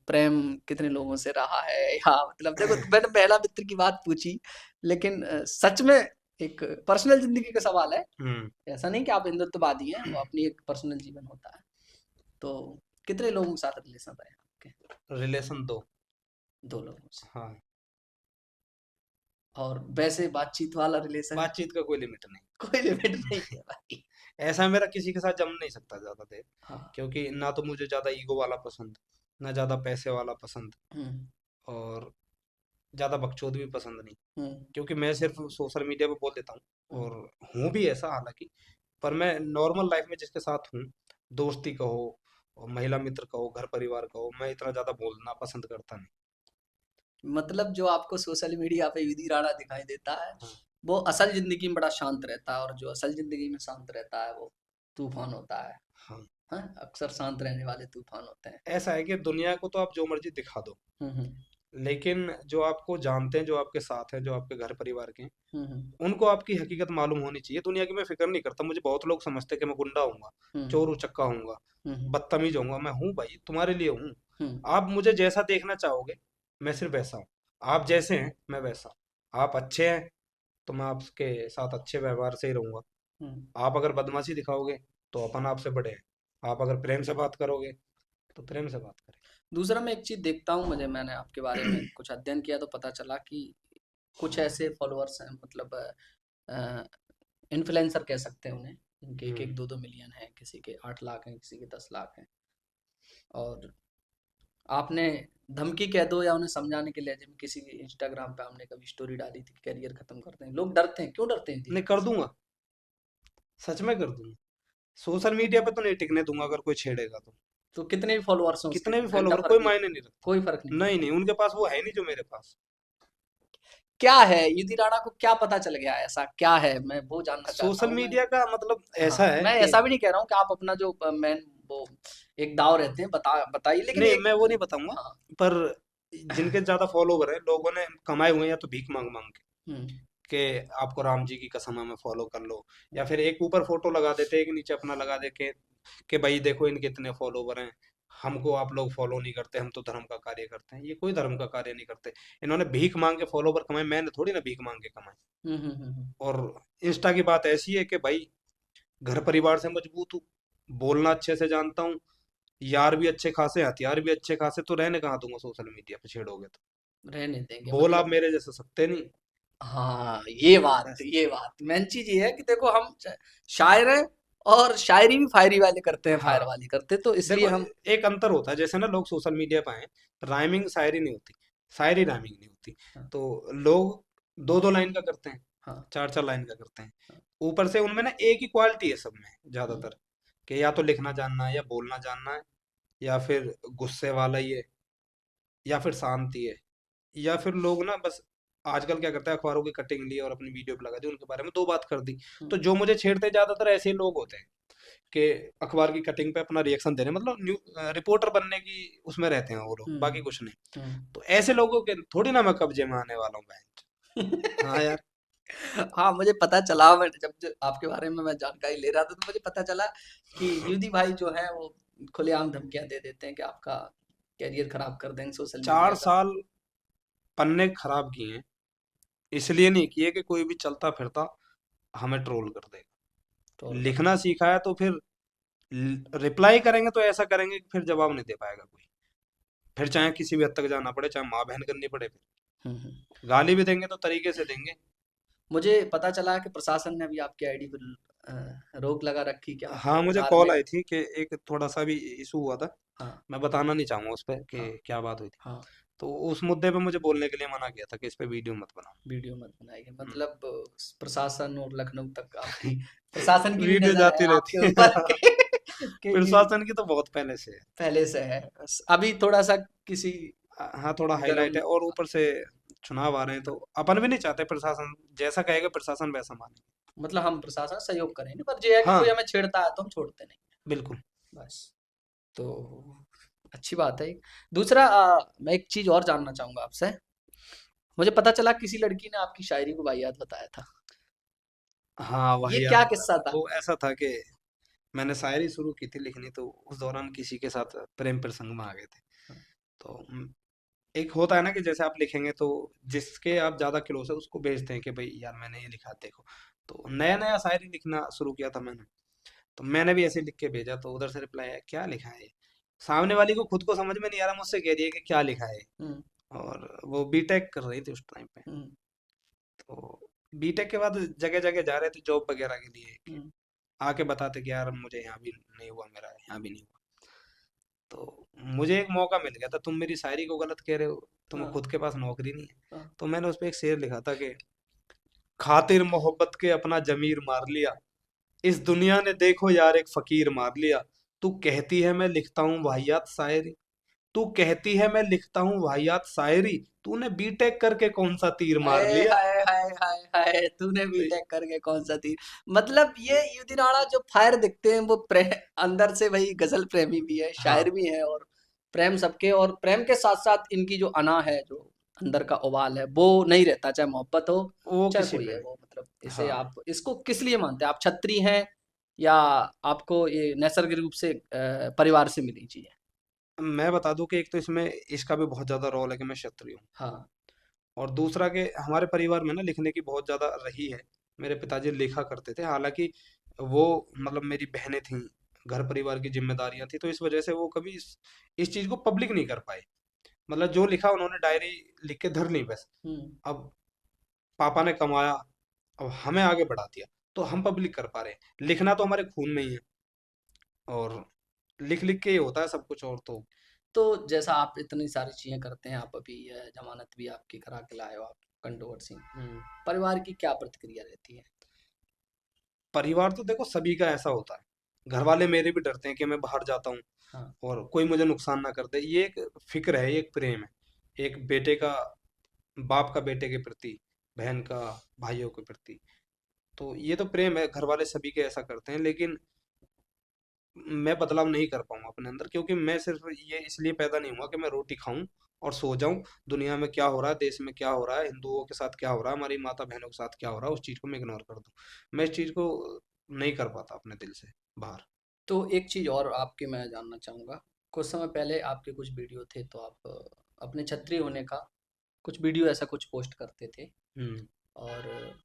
प्रेम कितने लोगों से रहा है, या मतलब देखो मैंने पहला मित्र की बात पूछी, लेकिन सच में एक पर्सनल जिंदगी का सवाल है। हम्म। ऐसा नहीं कि आप हिंदुत्ववादी हैं, वो अपनी एक पर्सनल जीवन होता है। तो कितने लोगों के साथ रिलेशन रहे आपके? रिलेशन दो। 2 लोगों से? हाँ, और वैसे बातचीत वाला रिलेशन? बातचीत का कोई लिमिट नहीं। कोई लिमिट नहीं है भाई। ऐसा मेरा किसी के साथ जम नहीं सकता ज्यादा देर, हाँ। क्योंकि ना तो मुझे ज्यादा ईगो वाला पसंद, ना ज्यादा पैसे वाला पसंद, हम्म। और ज्यादा बकचोद भी पसंद नहीं। हम्म। क्योंकि मैं सिर्फ सोशल मीडिया पे बोल देता हूँ, हम्म। और हूँ भी ऐसा हालांकि, पर मैं नॉर्मल लाइफ में जिसके साथ हूँ, दोस्ती कहो और महिला मित्र कहो, घर परिवार कहो, मैं इतना ज्यादा बोलना पसंद करता नहीं। मतलब जो आपको सोशल मीडिया पे विधि राणा दिखाई देता है, हाँ। वो असल जिंदगी में बड़ा शांत रहता है, और जो असल जिंदगी में शांत रहता है वो तूफान होता है। हाँ, हाँ, अक्सर शांत रहने वाले तूफान होते हैं। ऐसा है कि दुनिया को तो आप जो मर्जी दिखा दो, हम्म। लेकिन जो आपको जानते हैं, जो आपके साथ हैं, जो आपके घर परिवार के हैं, हम्म। उनको आपकी हकीकत मालूम होनी चाहिए। दुनिया की मैं फिक्र नहीं करता, मुझे बहुत लोग समझते हैं कि मैं गुंडा हूँगा, हम्म। चोर उचक्का हूँगा, हम्म। बदतमीज होऊंगा। मैं हूँ भाई, तुम्हारे लिए हूँ। हम्म। आप मुझे जैसा देखना चाहोगे, मैं सिर्फ वैसा हूँ। आप जैसे हैं मैं वैसा हूँ। आप अच्छे हैं तो मैं आपके साथ अच्छे व्यवहार से ही रहूंगा। हम्म। आप अगर बदमाशी दिखाओगे तो अपन आपसे बड़े हैं। आप अगर प्रेम से बात करोगे तो प्रेम से बात दूसरा, मैं एक चीज देखता हूँ, मैंने आपके बारे में करें। कुछ अध्ययन किया तो पता चला कि कुछ ऐसे फॉलोअर्स हैं, मतलब इन्फ्लुएंसर कह सकते हैं उन्हें, जिनके एक हम्म। एक 2-2 मिलियन है, किसी के 8 लाख हैं, किसी के 10 लाख हैं। और आपने धमकी कह दो या उन्हें समझाने के लिए, जब किसी इंस्टाग्राम पे हमने कभी स्टोरी डाली थी कि करियर खत्म करते हैं, लोग डरते हैं, क्यों डरते हैं नहीं, धीरे कर से? दूंगा, सच में कर दूंगा। सोशल मीडिया पे तो नहीं टिकने दूंगा अगर कोई छेड़ेगा तो। तो कितने भी फॉलोअर्स हैं उसके, कितने भी घंटा फॉलोवर, फर्क कोई नहीं, मायने नहीं रखता। कोई फर्क नहीं नहीं पड़ता। नहीं, उनके पास वो है नहीं जो मेरे पास। क्या है युधि राणा को, क्या पता चल गया ऐसा क्या है, मैं वो जानना चाहता सोशल हूँ मैं। मीडिया का मतलब हाँ, ऐसा है मैं कि, ऐसा भी नहीं कह रहा हूँ कि आप अपना जो मेन वो एक दाव रहते हैं बताइए, लेकिन नहीं एक मैं वो नहीं बताऊंगा, हाँ। पर जिनके ज्यादा फॉलोवर है, लोगों ने कमाए हुए हैं या तो भीख मांग मांग के, हम्म। आपको राम जी की कसम हमें फॉलो कर लो, या फिर एक ऊपर फोटो लगा देते, एक नीचे अपना लगा दे के भाई देखो इनके इतने फॉलोवर हैं, हमको आप लोग फॉलो नहीं करते, हम तो धर्म का कार्य करते हैं। ये कोई धर्म का कार्य नहीं करते। इन्होंने भीख मांग के फॉलोवर कमाए, मैंने थोड़ी ना भीख मांग के कमाए। हम्म। और इंस्टा की बात ऐसी है कि भाई घर परिवार से मजबूत हूँ, बोलना अच्छे से जानता हूँ, यार भी अच्छे खासे, हथियार भी अच्छे खासे, तो रहने कहाँ दूंगा सोशल मीडिया पे छेड़ोगे तो। रहने देंगे बोल आप मतलब। मेरे जैसे सकते नहीं। हाँ, ये बात मेन चीज ये है कि देखो हम शायर हैं, और शायरी भी फायरी वाले करते हैं, हाँ फायर वाले करते हैं, तो इसलिए देखो, हम। एक अंतर होता है, जैसे ना लोग सोशल मीडिया पे आए, राइमिंग शायरी नहीं होती, शायरी राइमिंग नहीं होती, हाँ तो लोग दो दो लाइन का करते हैं, हाँ चार चार लाइन का करते हैं। हाँ। ऊपर से उनमें ना एक ही क्वालिटी है सब में हम्म, ज्यादातर, कि या तो लिखना जानना है या बोलना जानना है, या फिर गुस्से वाला ही है, या फिर शांति है, या फिर लोग ना बस आजकल क्या करते हैं, अखबारों की कटिंग ली और अपनी वीडियो पे लगा दी, उनके बारे में दो बात कर दी। तो हम्म, जो मुझे छेड़ते हैं, ज्यादातर ऐसे ही लोग होते हैं कि अखबार की कटिंग पे अपना रिएक्शन देने, मतलब न्यू रिपोर्टर बनने की उसमें रहते हैं वो लोग, बाकी कुछ नहीं। हम्म। तो ऐसे लोगों के थोड़ी ना मैं कब्जे में आने वाला हूँ बहन। हाँ यार। हाँ, मुझे पता चला, मैं जब आपके बारे में मैं जानकारी ले रहा था तो मुझे पता चला कि युधि भाई जो है वो खुलेआम धमकियां दे देते हैं कि आपका कैरियर खराब कर देंगे सोशल मीडिया चार का। साल पन्ने खराब किए हैं, इसलिए नहीं किए कि कोई भी चलता फिरता हमें ट्रोल कर देगा। ट्रोल कर लिखना देंगे। सीखा है तो फिर रिप्लाई करेंगे तो ऐसा करेंगे कि फिर जवाब नहीं दे पाएगा कोई, फिर चाहे किसी भी हद तक जाना पड़े, चाहे माँ बहन करनी पड़े, हम्म। फिर गाली भी देंगे तो तरीके से देंगे। मुझे पता चला कि प्रशासन ने अभी आपकी आईडी पर रोक लगा रखी, क्या हाँ, मुझे बिहार कॉल में। आई थी कि एक थोड़ा सा भी इशू हुआ था, हाँ मैं बताना नहीं चाहूंगा उस पर कि हाँ क्या बात हुई थी। हाँ। तो उस मुद्दे पे मुझे बोलने के लिए मना किया था कि इस पे वीडियो मत बनाओ। वीडियो मत बनाइए, हम्म। मतलब प्रशासन और लखनऊ तक आपकी, प्रशासन की भी वीडियो नजर है जाती आपके रहती है। ऊपर कि प्रशासन की तो बहुत पहले से है। पहले से है, बस अभी थोड़ा सा किसी हाँ, थोड़ा हाईलाइट गरम। है, और ऊपर से चुनाव आ रहे हैं, तो अपन भी नहीं चाहते प्रशासन जैसा कहेगा प्रशासन वैसा माने। मतलब हम प्रशासन सहयोग करेंगे, पर ये है कि हाँ कोई हमें छेड़ता है तो हम छोड़ते नहीं, बिल्कुल। बस। तो अच्छी बात है। दूसरा मैं एक चीज और जानना चाहूंगा आपसे। मुझे पता चला किसी लड़की ने आपकी शायरी को वाहियात बताया था, हाँ ये वही याद क्या बता किस्सा था, था? वो ऐसा था कि मैंने शायरी शुरू की थी लिखनी, तो उस दौरान किसी के साथ प्रेम प्रसंग में आ गए थे। तो एक होता है ना कि जैसे आप लिखेंगे तो जिसके आप ज्यादा क्लोज है उसको भेजते हैं कि भाई यार मैंने ये लिखा देखो। तो नया नया शायरी लिखना शुरू किया था मैंने, तो मैंने भी ऐसे लिख के भेजा, तो उधर से रिप्लाई आया क्या लिखा है ये? सामने वाली को खुद को समझ में नहीं आ रहा, मुझसे कह रही है कि क्या लिखा है। हम्म और वो बीटेक कर रही थी उस टाइम पे। हम्म तो बीटेक के बाद जगह जगह जा रहे थे जॉब वगैरह के लिए, कि हम्म। आके बताते कि यार मुझे यहाँ भी नहीं हुआ, मेरा यहाँ भी नहीं हुआ। तो मुझे एक मौका मिल गया था, तुम मेरी शायरी को गलत कह रहे हो, तुम्हें हाँ खुद के पास नौकरी नहीं है। हाँ। तो मैंने उस पे एक शेर लिखा था कि खातिर मोहब्बत के अपना जमीर मार लिया, इस दुनिया ने देखो यार एक फकीर मार लिया। तू कहती है मैं लिखता हूँ वाहियात शायरी, तू कहती है मैं लिखता हूँ वाहियात शायरी, तूने बीटेक करके कौन सा तीर मार हाय लिया। हाय हाय हाय हाय, तूने तो बीटेक करके कौन सा थी। मतलब ये युद्धि राणा जो फायर दिखते हैं वो अंदर से वही गजल प्रेमी भी है, शायर हाँ, भी है, और प्रेम सबके, और प्रेम के साथ साथ इनकी जो अना है, जो अंदर का उबाल है, वो नहीं रहता, चाहे मोहब्बत हो वो चाहे किसी कोई पे है नहीं। वो, मतलब इसे हाँ, आप इसको किस लिए मानते हैं, आप क्षत्रिय हैं या आपको ये नैसर्गिक रूप से परिवार से मिली चीज है? मैं बता दूं कि एक तो इसमें इसका भी बहुत ज्यादा रोल है कि मैं क्षत्रिय हूँ, हाँ और दूसरा कि हमारे परिवार में ना लिखने की बहुत ज्यादा रही है। मेरे पिताजी लिखा करते थे, हालांकि वो मतलब मेरी बहनें थीं, घर परिवार की जिम्मेदारियां थी, तो इस वजह से वो कभी इस चीज को पब्लिक नहीं कर पाए। मतलब जो लिखा उन्होंने डायरी लिख के धर ली बस। हम्म। अब पापा ने कमाया, अब हमें आगे बढ़ा दिया, तो हम पब्लिक कर पा रहे हैं। लिखना तो हमारे खून में ही है, और लिख लिख के ही होता है सब कुछ, और तो। तो जैसा आप इतनी सारी चीजें करते हैं, आप अभी जमानत भी आपकी करा के लाए हो, आप कंट्रोवर्सी, हम्म, परिवार की क्या प्रतिक्रिया रहती है? परिवार तो देखो सभी का ऐसा होता है घर वाले मेरे भी डरते हैं कि मैं बाहर जाता हूँ हाँ। और कोई मुझे नुकसान ना कर दे। ये एक फिक्र है, ये एक प्रेम है, एक बेटे का, बाप का बेटे के प्रति, बहन का भाइयों के प्रति। तो ये तो प्रेम है, घर वाले सभी के ऐसा करते हैं। लेकिन मैं बदलाव नहीं कर पाऊंगा अपने अंदर, क्योंकि मैं सिर्फ ये इसलिए पैदा नहीं हुआ कि मैं रोटी खाऊं और सो जाऊं। दुनिया में क्या हो रहा है, देश में क्या हो रहा है, हिंदुओं के साथ क्या हो रहा है, हमारी माता बहनों के साथ क्या हो रहा है, उस चीज को मैं इग्नोर कर दूं। मैं इस चीज को नहीं कर पाता अपने दिल से बाहर। तो एक चीज़ और आपके मैं जानना चाहूँगा, कुछ समय पहले आपके कुछ वीडियो थे तो आप अपने क्षत्रिय होने का कुछ वीडियो ऐसा कुछ पोस्ट करते थे। हम्म। और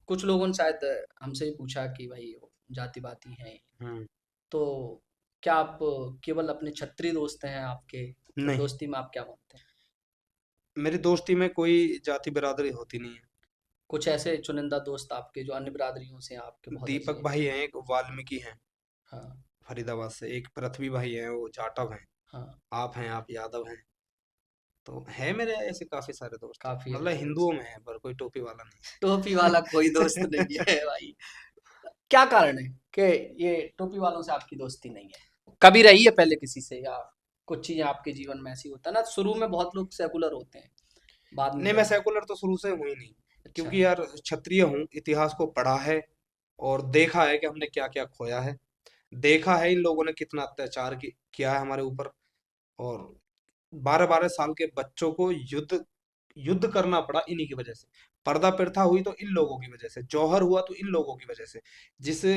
कुछ लोगों ने शायद हमसे भी पूछा कि भाई जाति-वाती हैं, हम्म। तो क्या आप केवल अपने क्षत्रिय दोस्त हैं आपके, मतलब नहीं, दोस्ती में आप क्या मानते हैं? मेरी दोस्ती में कोई जाति बिरादरी होती नहीं है। कुछ ऐसे चुनिंदा दोस्त आपके जो अन्य बिरादरियों से आपके बहुत दीपक अच्छे। भाई हैं, एक वाल्मीकि हैं हाँ। फरीदाबाद से, एक पृथ्वी भाई हैं, वो जाटव हैं, हाँ। आप हैं, आप यादव हैं। तो है मेरे ऐसे काफी सारे दोस्त, काफ़ी मतलब ऐसे हिंदुओं दोस्त। में है, पर कोई टोपी वाला टोपी वाला कोई दोस्त नहीं नहीं। है भाई। क्या कारण है कि ये टोपी वालों से आपकी दोस्ती नहीं है? कभी रही है पहले किसी से, या कुछ चीज़ें आपके जीवन में ऐसी होता है ना, शुरू में बहुत लोग सेकुलर होते हैं, बाद में नहीं, मैं फिर। सेकुलर तो शुरू से हूँ ही नहीं, अच्छा। क्योंकि यार क्षत्रिय हूँ, इतिहास को पढ़ा है और देखा है कि हमने क्या क्या खोया है। देखा है इन लोगों ने कितना अत्याचार किया है हमारे ऊपर। और 12-12 साल के बच्चों को युद्ध युद्ध करना पड़ा इन्हीं की वजह से। पर्दा प्रथा हुई तो इन लोगों की वजह से, जौहर हुआ तो इन लोगों की वजह से। जिससे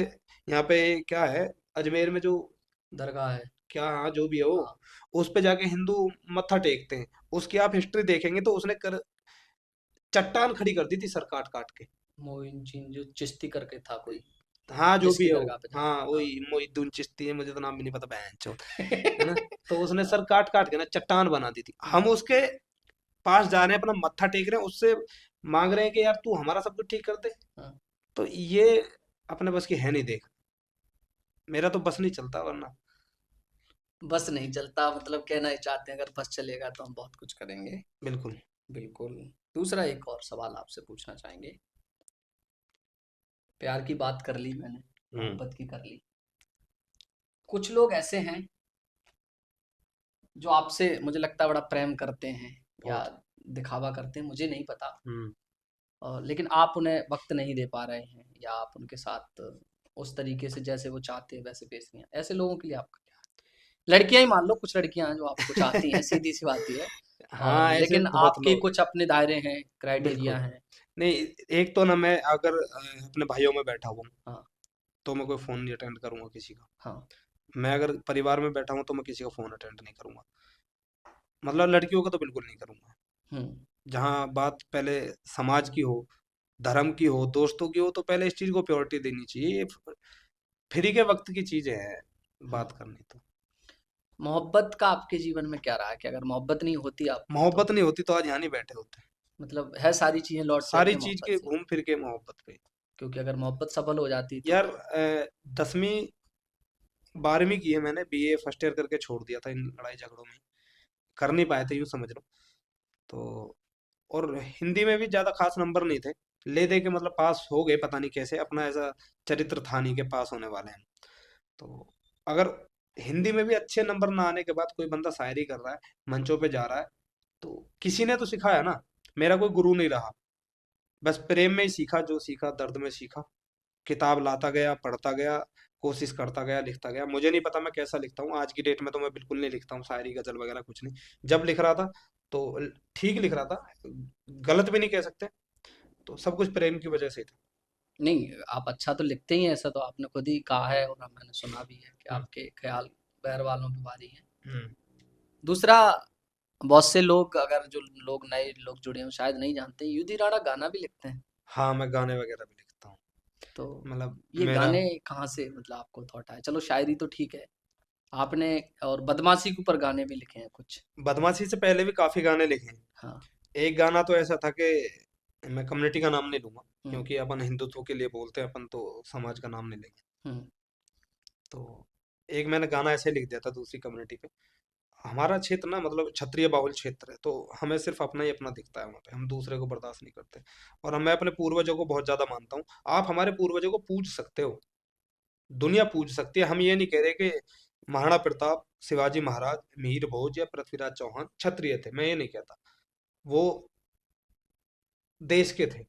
यहाँ पे क्या है, अजमेर में जो, दरगाह है। क्या, हाँ जो भी है वो, हाँ। उस पे जाके हिंदू मत्था टेकते हैं। उसकी आप हिस्ट्री देखेंगे तो उसने चट्टान खड़ी कर दी थी सर काट काट के। मोइनुद्दीन जो चिश्ती करके था कोई, हाँ जो भी जिसकी है वो, दरगाह पे जाते हाँ हैं। हाँ। वही मोहिद्दीन चिश्ती है, मुझे तो नाम भी नहीं पता बहन चोद, है ना। तो उसने सर काट काट के ना चट्टान बना दी थी। हम हाँ। उसके पास जा रहे हैं, अपना मत्था टेक रहे हैं, उससे मांग रहे हैं कि यार तू हमारा सब कुछ ठीक कर दे। हाँ। तो ये अपने बस की है नहीं, देख, मेरा तो बस नहीं चलता वरना। बस नहीं चलता मतलब कहना ही चाहते हैं, अगर बस चलेगा तो हम बहुत कुछ करेंगे। बिल्कुल। बिल्कुल। दूसरा एक और सवाल आपसे पूछना चाहेंगे। प्यार की बात कर ली मैंने, हम्म। मोहब्बत की कर ली। कुछ लोग ऐसे हैं जो आपसे मुझे लगता है बड़ा प्रेम करते हैं, या बहुत। दिखावा करते हैं, मुझे नहीं पता। हम्म। लेकिन आप उन्हें वक्त नहीं दे पा रहे हैं, या आप उनके साथ उस तरीके से जैसे वो चाहते हैं वैसे पेश नहीं है, ऐसे लोगों के लिए आपका क्या है? लड़कियां ही मान लो, कुछ लड़कियां हैं जो आपको चाहती हैं, सीधी सी बात ये है। और हाँ, ऐसे लेकिन बहुत आपके लोग हैं। कुछ अपने दायरे हैं, क्राइटेरिया बिल्कुल। हैं। नहीं, एक तो ना, मैं अगर अपने भाइयों में बैठा हुआ हूँ हाँ। तो मैं कोई फोन नहीं अटेंड करूंगा किसी का। हाँ। मैं अगर परिवार में बैठा हूँ तो मैं किसी का फोन अटेंड नहीं करूंगा, मतलब लड़कियों का तो बिल्कुल नहीं करूंगा। हम्म। जहाँ बात पहले समाज की हो, धर्म की हो, दोस्तों की हो, तो पहले इस चीज को प्योरिटी देनी चाहिए। ये फ्री के वक्त की चीजें हैं हाँ। बात करनी तो। मोहब्बत का आपके जीवन में क्या रहा है, कि अगर मोहब्बत नहीं होती आपको तो, मोहब्बत नहीं होती तो आज यहाँ नहीं बैठे होते। मतलब है सारी चीजें लौट के सारी आती हैं चीज मोहब्बत के से। घूम फिर के मोहब्बत पे। क्योंकि अगर मोहब्बत सफल हो जाती तो यार फिर। 10वीं 12वीं की है मैंने, बीए फर्स्ट ईयर करके छोड़ दिया था इन लड़ाई झगड़ों में, कर नहीं पाए थे यूं समझ लो। तो और हिंदी में भी ज्यादा खास नंबर नहीं थे, ले दे के मतलब पास हो गए, पता नहीं कैसे, अपना ऐसा चरित्र था नहीं के पास होने वाले हैं। तो अगर हिंदी में भी अच्छे नंबर ना आने के बाद कोई बंदा शायरी कर रहा है, मंचों पे जा रहा है, तो किसी ने तो सिखाया ना। मेरा कोई गुरु नहीं रहा, बस प्रेम में ही सीखा, जो सीखा दर्द में सीखा। किताब लाता गया, पढ़ता गया, कोशिश करता गया, लिखता गया। मुझे नहीं पता मैं कैसा लिखता हूँ, आज की डेट में तो मैं बिल्कुल नहीं लिखता हूँ शायरी गजल वगैरह कुछ नहीं। जब लिख रहा था तो ठीक लिख रहा था, गलत भी नहीं कह सकते। तो सब कुछ प्रेम की वजह से ही था। नहीं, आप अच्छा तो लिखते ही हैं, ऐसा तो आपने खुद ही कहा है और मैंने सुना भी है कि हम्म। आपके ख्याल बहर वालों पे भारी हैं। हम्म। दूसरा, बहुत से लोग, अगर जो लोग नए लोग जुड़े हैं शायद नहीं जानते, युदि राणा गाना भी लिखते हैं। हाँ, मैं गाने वगैरह भी लिखता हूँ। तो मतलब ये मेरा, गाने कहाँ से, मतलब आपको थॉट आया? चलो शायरी तो ठीक है आपने, और बदमाशी के ऊपर गाने भी लिखे हैं कुछ। बदमाशी से पहले भी काफी गाने लिखे हैं। हाँ। एक गाना तो ऐसा था कि, मैं कम्युनिटी का नाम नहीं लूंगा, हम्म। क्योंकि अपन हिंदुत्व के लिए बोलते हैं, अपन तो समाज का नाम नहीं लेंगे। हम्म। तो एक मैंने गाना ऐसे लिख दिया था दूसरी कम्युनिटी पे। हमारा क्षेत्र ना, मतलब क्षत्रिय बाहुल क्षेत्र है, तो हमें सिर्फ अपना ही अपना दिखता है वहाँ पे, हम दूसरे को बर्दाश्त नहीं करते। और मैं अपने पूर्वजों को बहुत ज्यादा मानता हूँ। आप हमारे पूर्वजों को पूज सकते हो, दुनिया पूज सकती है। हम ये नहीं कह रहे कि महाराणा प्रताप, शिवाजी महाराज, मिहिर भोज या पृथ्वीराज चौहान क्षत्रिय थे, मैं ये नहीं कहता। वो देश के थे,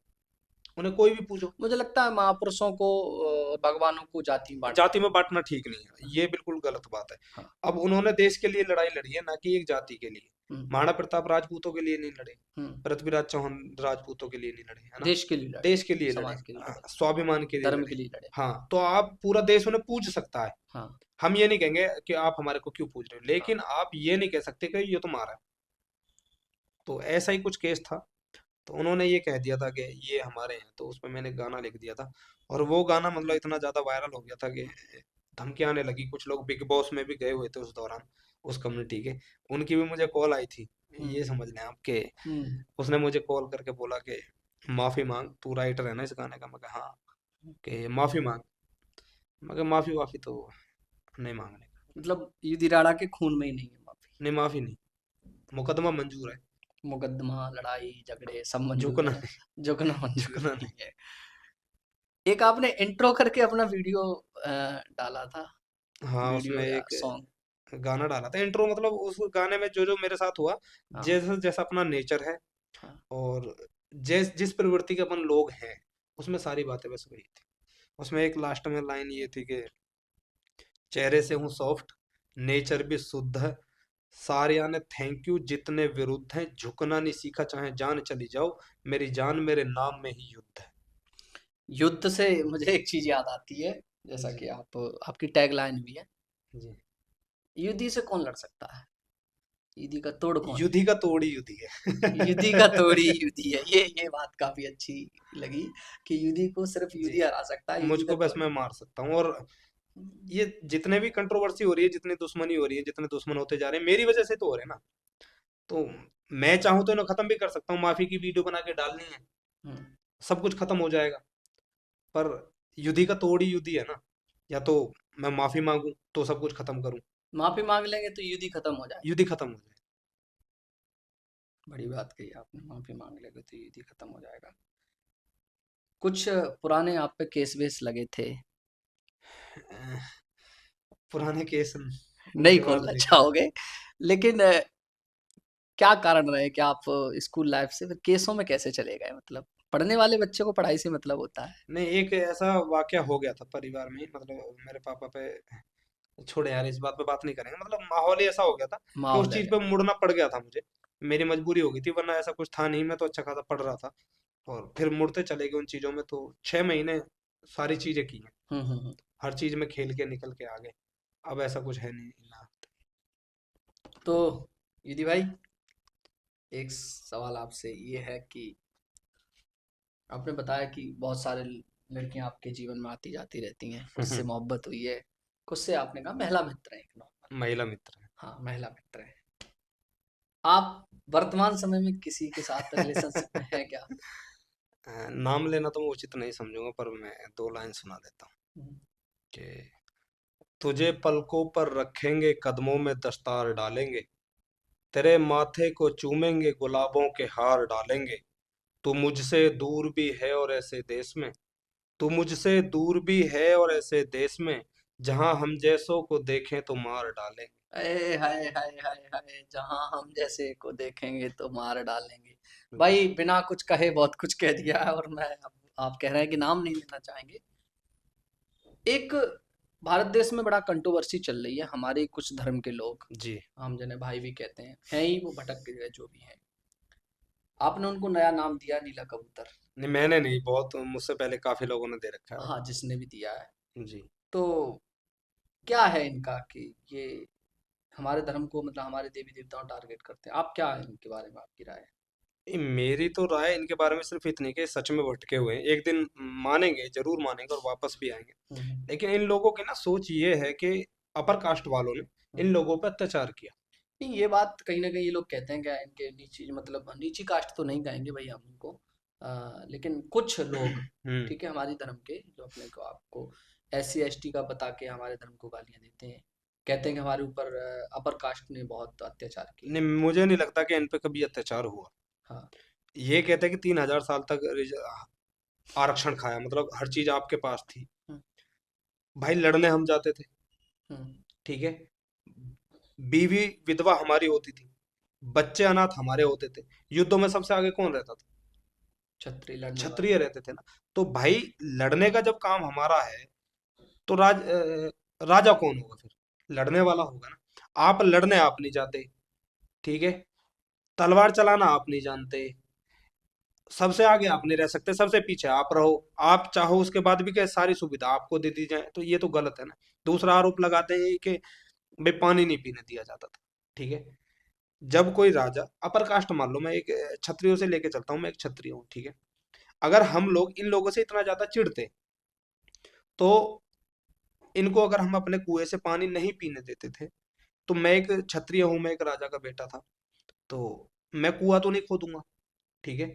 उन्हें कोई भी पूजो। मुझे लगता है महापुरुषों को भगवानों को जाति में बांटना जाति में बांटना ठीक नहीं है, हाँ ये बिल्कुल गलत बात है। हाँ। अब उन्होंने देश के लिए लड़ाई लड़ी है, ना कि एक जाति के लिए। हम्म महाराणा प्रताप राजपूतों के लिए नहीं लड़े, हम्म। पृथ्वीराज चौहान राजपूतों के लिए नहीं लड़े, है ना। देश के लिए लड़े, देश के लिए लड़े, समाज के लिए लड़े, स्वाभिमान के लिए धर्म के लड़े। लिए लड़े। हाँ, तो आप पूरा देश उन्हें पूज सकता है। हाँ हम ये नहीं कहेंगे कि आप हमारे को क्यों पूज रहे हो, हाँ। लेकिन आप ये नहीं कह सकते कि ये तुम्हारा है। तो ऐसा ही कुछ केस था। तो उन्होंने ये कह दिया था कि ये हमारे हैं, तो उसमें मैंने गाना लिख दिया था। और वो गाना मतलब इतना ज्यादा वायरल हो गया था कि धमकियां आने लगी। कुछ लोग बिग बॉस में भी गए हुए थे उस दौरान, उस कम्युनिटी के। उनकी भी मुझे कॉल आई थी। हम्म ये समझ लें आपके, हम्म। उसने मुझे कॉल करके बोला कि माफी मांग, तू राइटर है ना इस गाने का। मैं कहा हाँ। कि माफी मांग। मैं कहा माफी वाफी तो नहीं मांगने का। मतलब युधिराड़ा के खून में ही नहीं है माफी। नहीं, माफी नहीं, मुकदमा मंजूर है, मुकदमा, लड़ाई झगड़े सब मंजूर झुकना है, नहीं। झुकना मंजूर झुकना नहीं नहीं। है। एक आपने इंट्रो करके अपना वीडियो डाला था, हाँ, वीडियो उसमें या एक सॉन्ग। गाना डाला था इंट्रो, मतलब उस गाने में जो जो मेरे साथ हुआ, हाँ जैसा जैसा अपना नेचर है, हाँ। और जिस प्रवृत्ति के अपन लोग हैं, उसमें सारी बातें बस वही थी। उसमें एक लास्ट में लाइन ये थी कि चेहरे से हूँ सॉफ्ट, नेचर भी शुद्ध है, सारिया ने थैंक यू जितने विरुद्ध हैं, झुकना नहीं सीखा चाहे जान चली जाओ, मेरी जान मेरे नाम में ही युद्ध है। युद्ध से मुझे एक चीज याद आती है, जैसा जी। कि आप, आपकी टैगलाइन भी है, जी। युद्धि से कौन लड़ सकता है, युद्धि का तोड़ कौन है। युद्धि का तोड़ी युद्धि युद्धि का है। तोड़ ही युद्धि है, ये बात काफी अच्छी लगी कि युद्धि को सिर्फ जी, युद्धि हरा सकता है, युद्धि का मुझको बस तोड़। मैं मार सकता हूँ। और ये जितने भी कंट्रोवर्सी हो रही है, जितनी दुश्मनी हो रही है, जितने दुश्मन होते जा रहे हैं, मेरी वजह से तो हो रहे हैं ना। तो मैं चाहूँ तो इन्हें खत्म भी कर सकता हूँ, माफी की वीडियो बना के डालनी है, हम्म। सब कुछ खत्म हो जाएगा। पर युद्धि का तोड़ ही युद्धि है ना। या तो मैं माफी मांगू तो सब कुछ खत्म करूं, माफी मांग लेंगे तो युद्धि खत्म हो जाएगा। युद्धि खत्म हो बड़ी बात कही आपने, माफी मांग लेंगे तो युद्धि खत्म हो जाएगा। कुछ पुराने आप पे केस वेस लगे थे, जाए। पुराने केस नहीं दिमाग खोलना में क्या। चाहोगे, लेकिन क्या कारण रहे कि आप स्कूल लाइफ से फिर केसों में कैसे चले गए, मतलब पढ़ने वाले बच्चे को पढ़ाई से मतलब होता है। नहीं, एक ऐसा वाकया हो गया था परिवार में, मतलब मेरे पापा पे। छोड़े यार, इस बात पे बात नहीं करेंगे। मतलब माहौल ही ऐसा हो गया था कि उस माहौल है चीज क्या। पे मुड़ना पड़ गया था मुझे। मेरी मजबूरी हो गई थी, वरना ऐसा कुछ था नहीं, मैं तो अच्छा खासा पढ़ रहा था। और फिर मुड़ते चले गए उन चीजों में, तो 6 महीने सारी चीजें की हैं। हम्म। हर चीज में खेल के निकल के आ गए। अब ऐसा कुछ है नहीं ना। तो युधि भाई, एक सवाल आपसे ये है कि आपने बताया कि बहुत सारे लड़कियां आपके जीवन में आती जाती रहती हैं, कुछ से मोहब्बत हुई है, कुछ से आपने कहा महिला मित्र है एक नॉर्मल। महिला मित्र हाँ महिला मित्र है। आप वर्तमान समय में किसी के साथ रिलेशनशिप में हैं क्या। नाम लेना तो मैं उचित नहीं समझूंगा, पर मैं 2 लाइन सुना देता हूँ हम्म, कि तुझे पलकों पर रखेंगे, कदमों में दस्तार डालेंगे, तेरे माथे को चूमेंगे, गुलाबों के हार डालेंगे। तू मुझसे दूर भी है और ऐसे देश में, तू मुझसे दूर भी है और ऐसे देश में, जहां हम जैसों को देखें तो मार डालेंगे। अरे हाय हाय हाय हाय, जहां हम जैसे को देखेंगे तो मार डालेंगे। जी। भाई बिना कुछ कहे बहुत कुछ कह दिया है, और मैं अब, आप कह रहे हैं कि नाम नहीं लेना चाहेंगे। एक भारत देश में बड़ा कंट्रोवर्सी चल रही है, हमारे कुछ धर्म के लोग, जी। हम जिन्हें भाई भी कहते हैं ही, वो भटक गए जो भी हैं। आपने उनको नया नाम दिया नीला कबूतर। नहीं, मैंने नहीं, बहुत मुझसे पहले काफी लोगों ने दे रखा है। हाँ जिसने भी दिया है। जी। तो क्या है इनका कि ये हमारे धर्म को, मतलब हमारे देवी देवताओं टारगेट करते हैं, आप क्या है इनके बारे में, आपकी राय है। मेरी तो राय इनके बारे में सिर्फ इतनी कि सच में भटके हुए हैं, एक दिन मानेंगे, जरूर मानेंगे और वापस भी आएंगे। हम्म लेकिन इन लोगों की ना सोच ये है कि अपर कास्ट वालों ने हम्म। इन लोगों पर अत्याचार किया। नहीं ये बात कहीं ना कहीं ये लोग कहते हैं, क्या इनके नीची, मतलब नीची कास्ट तो नहीं कहेंगे भाई हम उनको, लेकिन कुछ लोग, हम्म। ठीक है, हमारी धर्म के जो अपने को आपको SC ST का बता के हमारे धर्म को गालियां देते हैं, कहते हैं कि हमारे ऊपर अपर कास्ट ने बहुत अत्याचार किए नहीं, हैं। मुझे नहीं लगता कि इन पे कभी अत्याचार हुआ। हाँ ये कहते हैं कि 3,000 साल तक आरक्षण खाया, मतलब हर चीज आपके पास थी। हम्म, भाई लड़ने हम जाते थे, हम्म। ठीक है, बीवी विधवा हमारी होती थी, बच्चे अनाथ हमारे होते थे, युद्धों में सबसे आगे कौन रहता था? छतरी लड़ने वाला। क्षत्रिय रहते थे ना। तो भाई लड़ने का जब काम हमारा है, तो राजा कौन होगा फिर? लड़ने वाला होगा ना। आप लड़ने आप नहीं जाते, ठीक है, तलवार चलाना आप नहीं जानते, सबसे आगे आप नहीं रह सकते, सबसे पीछे आप रहो, आप चाहो उसके बाद भी क्या सारी सुविधा आपको दे दी जाए, तो ये तो गलत है ना। दूसरा आरोप लगाते हैं कि भाई पानी नहीं पीने दिया जाता था, ठीक है। जब कोई राजा अपर कास्ट, मान लो मैं एक क्षत्रियो से लेके चलता हूँ, मैं एक क्षत्रिय हूँ, ठीक है, अगर हम लोग इन लोगों से इतना ज्यादा चिढ़ते, तो इनको अगर हम अपने कुएं से पानी नहीं पीने देते थे, तो मैं एक क्षत्रिय हूं, मैं एक राजा का बेटा था, तो मैं कुआं तो नहीं खोदूंगा, ठीक है।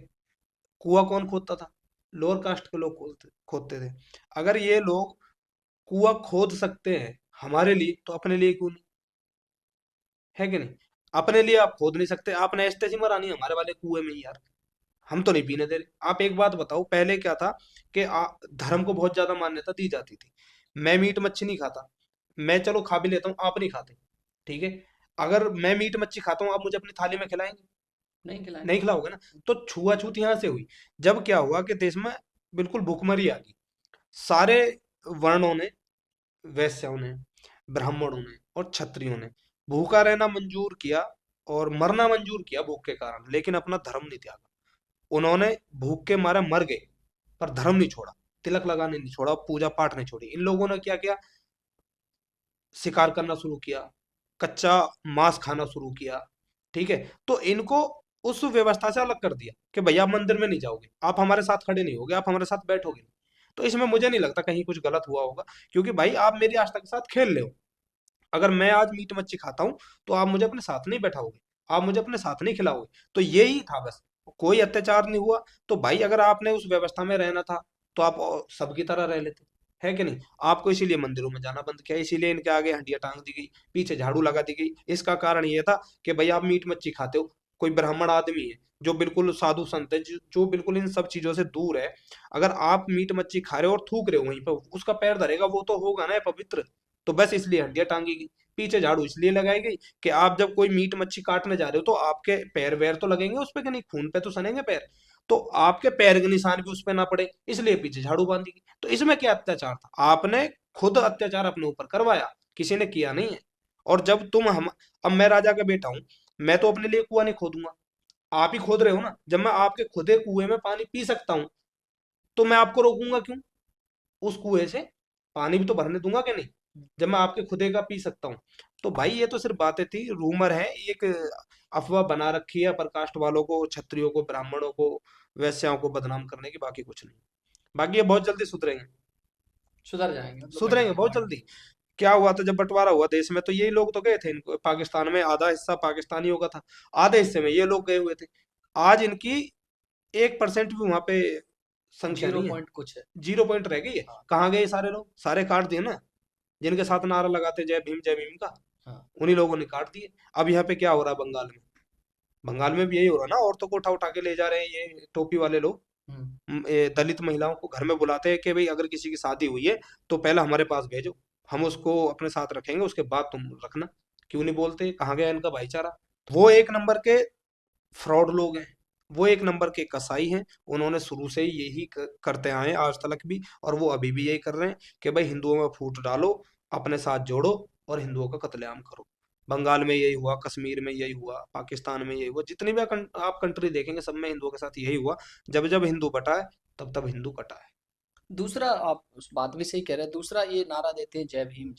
कुआं कौन खोदता था? लोअर कास्ट के लोग खोदते खोदते थे। अगर ये लोग कुआं खोद सकते हैं हमारे लिए, तो अपने लिए क्यों नहीं? है कि नहीं? अपने लिए आप खोद नहीं सकते, आपने ऐसे मरानी हमारे वाले कुएं में ही यार, हम तो नहीं पीने दे रहे। आप एक बात बताओ, पहले क्या था कि धर्म को बहुत ज्यादा मान्यता दी जाती थी। मैं मीट मच्छी नहीं खाता, मैं चलो खा भी लेता हूँ, आप नहीं खाते, ठीक है। अगर मैं मीट मच्छी खाता हूँ, आप मुझे अपनी थाली में खिलाएंगे? नहीं नहीं खिलाएंगे। खिलाओगे ना। तो छुआछूत यहाँ से हुई। जब क्या हुआ कि देश में बिल्कुल भूखमरी आ गई, सारे वर्णों ने, वैश्यों ने, ब्राह्मणों ने और क्षत्रियों ने भूखा रहना मंजूर किया और मरना मंजूर किया भूख के कारण, लेकिन अपना धर्म नहीं त्यागा। उन्होंने भूख के मारे मर गए, पर धर्म नहीं छोड़ा, तिलक लगाने नहीं छोड़ा, पूजा पाठ नहीं छोड़ी। इन लोगों ने क्या किया? शिकार करना शुरू किया, कच्चा मांस खाना शुरू किया, ठीक है। तो इनको उस व्यवस्था से अलग कर दिया कि भैया आप मंदिर में नहीं जाओगे, आप हमारे साथ खड़े नहीं होगे, आप हमारे साथ बैठोगे नहीं। तो इसमें मुझे नहीं लगता कहीं कुछ गलत हुआ होगा, क्योंकि भाई आप मेरी आस्था के साथ खेल रहे हो। अगर मैं आज मीट मच्छी खाता हूँ, तो आप मुझे अपने साथ नहीं बैठाओगे, आप मुझे अपने साथ नहीं खिलाओगे। तो यही था बस, कोई अत्याचार नहीं हुआ। तो भाई अगर आपने उस व्यवस्था में रहना था, तो आप सबकी तरह रह लेते, है कि नहीं? आपको इसीलिए मंदिरों में जाना बंद किया, इसीलिए इनके आगे हंडिया टांग दी गई, पीछे झाड़ू लगा दी गई। इसका कारण ये था कि भाई आप मीट मच्छी खाते हो, कोई ब्राह्मण आदमी है जो बिल्कुल साधु संत है, जो बिल्कुल इन सब चीजों से दूर है, अगर आप मीट मच्छी खा रहे हो और थूक रहे हो वहीं पर, उसका पैर धरेगा वो तो होगा ना पवित्र। तो बस इसलिए हड्डियां टांगी गई, पीछे झाड़ू इसलिए लगाई गई कि आप जब कोई मीट मच्छी काटने जा रहे हो, तो आपके पैर वैर तो लगेंगे उस पे कि नहीं, खून पे तो सनेंगे पैर, तो आपके पैर के निशान भी उस पे ना पड़े, इसलिए पीछे झाड़ू बांधी गई। तो इसमें क्या अत्याचार था? आपने खुद अत्याचार अपने ऊपर करवाया, किसी ने किया नहीं है। और जब तुम हम अब मैं राजा का बेटा हूं, मैं तो अपने लिए कुआं नहीं खोदूंगा, आप ही खोद रहे हो ना। जब मैं आपके खुदे कुएं में पानी पी सकता हूं, तो मैं आपको रोकूंगा क्यों? उस कुएं से पानी भी तो भरने दूंगा कि नहीं, जब मैं आपके खुदे का पी सकता हूँ। तो भाई ये तो सिर्फ बातें थी, रूमर है, एक अफवाह बना रखी है प्रकाष्ट वालों को, क्षत्रियों को, ब्राह्मणों को, वैश्याओं को बदनाम करने की, बाकी कुछ नहीं। बाकी ये बहुत जल्दी सुधरेंगे, सुधर जाएंगे, मतलब सुधरेंगे बढ़िया है बहुत बढ़िया। जल्दी। क्या हुआ था जब बंटवारा हुआ देश में, तो यही लोग तो गए थे, इनको पाकिस्तान में आधा हिस्सा पाकिस्तानियों का था, आधे हिस्से में ये लोग गए हुए थे। आज इनकी 1% भी वहां पे संख्या जीरो नहीं है, पॉइंट कुछ है। 0 पॉइंट रह गई है। हाँ। कहाँ गए सारे लोग? सारे काट दिए ना, जिनके साथ नारा लगाते जय भीम का, हाँ। उन्हीं लोगों ने काट दिए। अब यहाँ पे क्या हो रहा है बंगाल में? बंगाल में भी यही हो रहा है ना, औरतों को उठा उठा के ले जा रहे हैं ये टोपी वाले लोग। हम्म। ये दलित महिलाओं को घर में बुलाते हैं कि भाई अगर किसी की शादी हुई है, तो पहले हमारे पास भेजो, हम उसको अपने साथ रखेंगे, उसके बाद तुम रखना। क्यों नहीं बोलते? कहाँ गया इनका भाईचारा? वो एक नंबर के फ्रॉड लोग हैं, वो एक नंबर के कसाई हैं। उन्होंने शुरू से ही यही करते आए हैं आज तक भी, और वो अभी भी यही कर रहे हैं कि भाई हिंदुओं में फूट डालो, अपने साथ जोड़ो और हिंदुओं का कत्लेआम करो। बंगाल में यही हुआ, कश्मीर में यही हुआ, पाकिस्तान में यही हुआ, जितनी भी आप कंट्री देखेंगे सब में हिंदुओं के साथ यही हुआ। जब जब हिंदू बटा है, तब तब हिंदू कटा है। दूसरा, आप उस बात भी सही कह रहे हैं। दूसरा ये नारा देते हैं जय भीम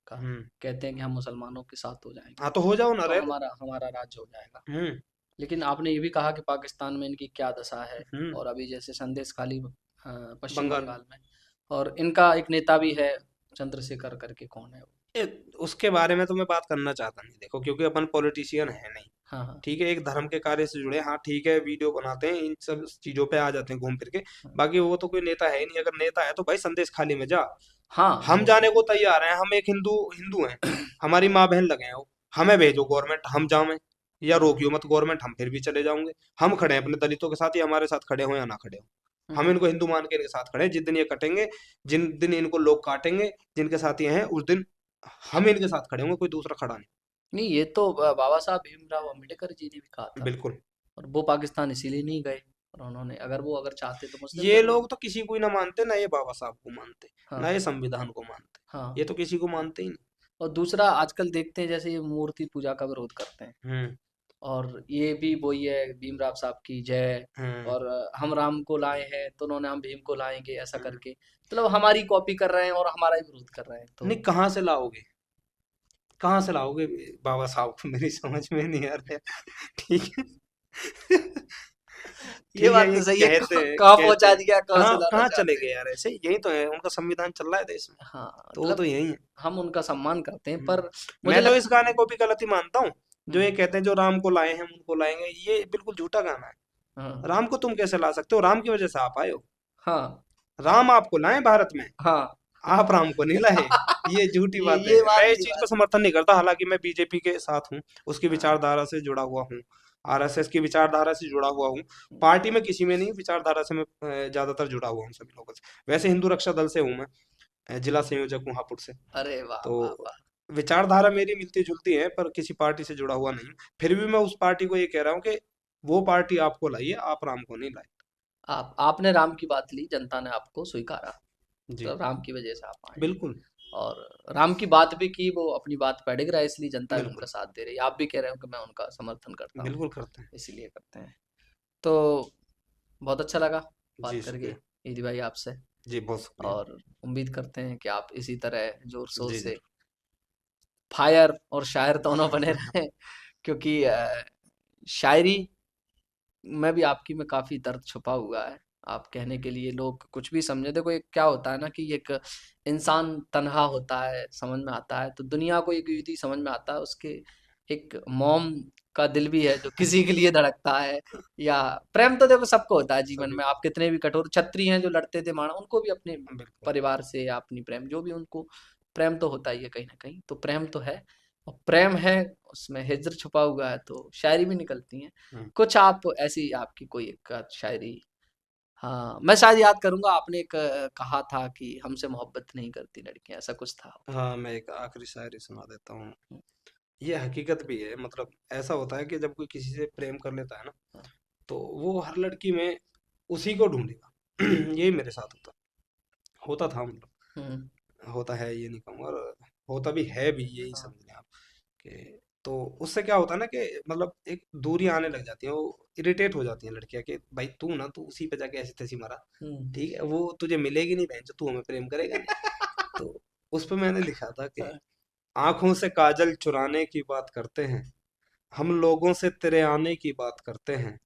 का, हम्म। कहते हैं कि हम मुसलमानों के साथ हो जाएंगे, हाँ तो हो जाओ ना, तो रह लो। हमारा हमारा राज्य हो जाएगा। हम्म। लेकिन आपने ये भी कहा कि पाकिस्तान में इनकी क्या दशा है, हम्म। और अभी जैसे संदेश खाली पश्चिम बंगाल में बंगाल में, और इनका एक नेता भी है, चंद्रशेखर करके, कौन है वो? ए, उसके बारे में तो मैं बात करना चाहता नहीं, देखो, क्योंकि अपन पॉलिटिशियन है नहीं, हाँ हाँ। ठीक है। एक धर्म के कार्य से जुड़े, हाँ ठीक है, वीडियो बनाते हैं, इन सब चीजों पे आ जाते हैं घूम फिर के। हाँ बाकी वो तो कोई नेता है ही नहीं। अगर नेता है तो भाई संदेश खाली में जा, हाँ, हम वो जाने को तैयार हैं, हम एक हिंदू हिंदू हैं, हमारी माँ बहन लगे हैं वो, हमें भेजो गवर्नमेंट, हम जावें, या हाँ रोकियो मत गवर्नमेंट, हम फिर भी चले जाओगे। हम खड़े हैं अपने दलितों के साथ, या हमारे साथ खड़े हो या ना खड़े हो। हम हम्म। इनको हिंदू मान के इनके साथ खड़े हैं। जिस दिन ये कटेंगे, जिन दिन इनको लोग काटेंगे, जिनके साथ ये हैं, उस दिन हम इनके साथ खड़े होंगे, कोई दूसरा खड़ा नहीं। नहीं, ये तो बाबा साहब भीमराव अम्बेडकर जी ने भी कहा था। बिल्कुल। और वो पाकिस्तान इसीलिए नहीं गए। और उन्होंने, अगर चाहते तो मुस्लिम ये धर्म में। लोग तो किसी को ही ना मानते, ना ये बाबा साहब को मानते, ना हाँ। ये संविधान को मानते, हाँ। ये तो किसी को मानते ही नहीं। और दूसरा, आजकल देखते हैं जैसे ये मूर्ति पूजा का विरोध करते हैं। हम्म। और ये भी वही है, भीमराव साहब की जय। हम्म। और हम राम को लाए हैं तो उन्होंने हम भीम को लाएंगे, ऐसा हम्म। करके मतलब हमारी कॉपी कर रहे हैं और हमारा ही विरोध कर रहे हैं। तो नहीं, कहाँ से लाओगे, कहाँ से लाओगे बाबा साहब को, मेरी समझ में नहीं आ रहा है। ठीक है। ये ठीक है, बात ये तो सही है। कहते हैं, कहाँ कहते पहुंचा हैं। दिया, कहाँ से कहाँ लाना कहाँ चले चाहते गए हैं। यार, ऐसे यही तो है, उनका संविधान चल रहा है देश में, हाँ, तो वो तो मतलब यही है। हम उनका सम्मान करते हैं, हम्म। पर मुझे मैं तो इस लगता गाने को भी गलत ही मानता हूँ, जो हम्म। ये कहते हैं जो राम को लाए हैं हम उनको लाएंगे, ये बिल्कुल झूठा गाना है। हाँ। राम को तुम कैसे ला सकते हो, राम की वजह से आप आए हो। हाँ। राम आपको लाए भारत में, हाँ। आप राम को नहीं लाए। ये झूठी बात है, ये बात मैं इस भी चीज बात। को समर्थन नहीं करता, हालांकि मैं बीजेपी के साथ हूँ, उसकी हाँ। विचारधारा से जुड़ा हुआ हूँ, आरएसएस की विचारधारा से जुड़ा हुआ हूँ। हम्म। पार्टी में किसी में नहीं, विचारधारा से मैं ज्यादातर जुड़ा हुआ हूँ सभी लोगों से। वैसे हिंदू रक्षा दल से हूँ मैं, जिला संयोजक हूँ हापुड़ से। अरे वाह तो वाह वाह। विचारधारा मेरी मिलती जुलती है, पर किसी पार्टी से जुड़ा हुआ नहीं हूँ। फिर भी मैं उस पार्टी को ये कह रहा हूँ कि वो पार्टी आपको लाई है, आप राम को नहीं लाए। आपने राम की बात ली, जनता ने आपको स्वीकारा। जी। तो राम की वजह से आप आए हैं। बिल्कुल। और राम की बात भी की, वो अपनी बात पे अड़िग रहा है, इसलिए जनता भी उनका बिल्कुल। साथ दे रही है। आप भी कह रहे हो कि मैं उनका समर्थन करता हूँ, बिल्कुल करते हैं। इसीलिए करते हैं। तो बहुत अच्छा लगा जी, बात करके शुक्रिया। ईदी भाई आपसे। जी, बहुत शुक्रिया। और उम्मीद करते हैं कि आप इसी तरह जोर शोर जी, से जरूर। फायर और शायर दोनों बने रहें। क्योंकि शायरी में भी आपकी में काफ़ी दर्द छुपा हुआ है। आप कहने के लिए लोग कुछ भी समझे। देखो, एक क्या होता है ना कि एक इंसान तन्हा होता है, समझ में आता है, तो दुनिया को एक यूं ही समझ में आता है उसके। एक मॉम का दिल भी है जो किसी के लिए धड़कता है। या प्रेम तो देखो सबको होता है जीवन सभी में। को। आप कितने भी कठोर छत्री हैं जो लड़ते थे मानो, उनको भी अपने बिल्कुल। परिवार से या अपनी प्रेम जो भी उनको प्रेम तो होता ही है कहीं ना कहीं। तो प्रेम तो है, और प्रेम है, उसमें हिज्र छुपा हुआ है, तो शायरी भी निकलती है। हम्म। कुछ आप ऐसी आपकी कोई एक आध शायरी। हाँ, मैं शायद याद करूंगा, आपने एक कहा था कि हमसे मोहब्बत नहीं करती लड़कियां, ऐसा कुछ था। हाँ, मैं एक आखिरी शायरी सुना देता हूँ। ये हकीकत भी है, मतलब ऐसा होता है कि जब कोई किसी से प्रेम कर लेता है ना, हाँ। तो वो हर लड़की में उसी को ढूंढेगा। यही मेरे साथ होता होता था, मतलब हम्म। होता है, ये नहीं कहूँगा, और होता भी है भी, यही हाँ। समझ लें आप। कि तो उससे क्या होता है ना, कि मतलब एक दूरी आने लग जाती है, वो इरिटेट हो जाती हैं लड़कियां कि भाई तू ना, तू उसी पे जाके ऐसी तैसी मरा, हम्म। ठीक है, वो तुझे मिलेगी नहीं बहन, जो तू हमें प्रेम करेगा नहीं। तो उस पे मैंने लिखा था कि हाँ। आंखों से काजल चुराने की बात करते हैं, हम लोगों से तेरे आने की बात करते हैं,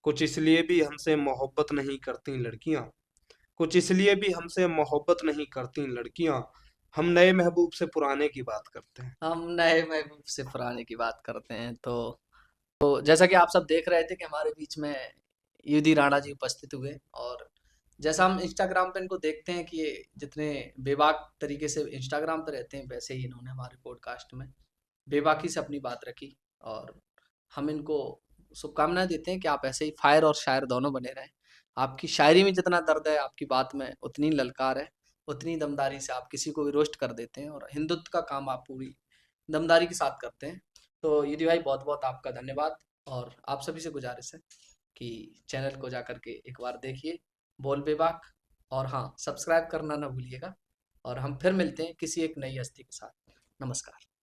कुछ इसलिए भी हमसे मोहब्बत नहीं करती लड़कियां, कुछ इसलिए भी हमसे मोहब्बत नहीं करती लड़कियां, हम नए महबूब से पुराने की बात करते हैं। हम नए महबूब से पुराने की बात करते हैं। तो जैसा कि आप सब देख रहे थे कि हमारे बीच में युधि राणा जी उपस्थित हुए। और जैसा हम इंस्टाग्राम पे इनको देखते हैं कि ये जितने बेबाक तरीके से इंस्टाग्राम पे रहते हैं, वैसे ही इन्होंने हमारे पॉडकास्ट में बेबाकी से अपनी बात रखी। और हम इनको शुभकामनाएं देते हैं कि आप ऐसे ही फायर और शायर दोनों बने रहें। आपकी शायरी में जितना दर्द है, आपकी बात में उतनी ललकार है, उतनी दमदारी से आप किसी को भी रोस्ट कर देते हैं, और हिंदुत्व का काम आप पूरी दमदारी के साथ करते हैं। तो युधि भाई, बहुत बहुत आपका धन्यवाद। और आप सभी से गुजारिश है कि चैनल को जाकर के एक बार देखिए, बोल बेबाक। और हाँ, सब्सक्राइब करना ना भूलिएगा। और हम फिर मिलते हैं किसी एक नई हस्ती के साथ। नमस्कार।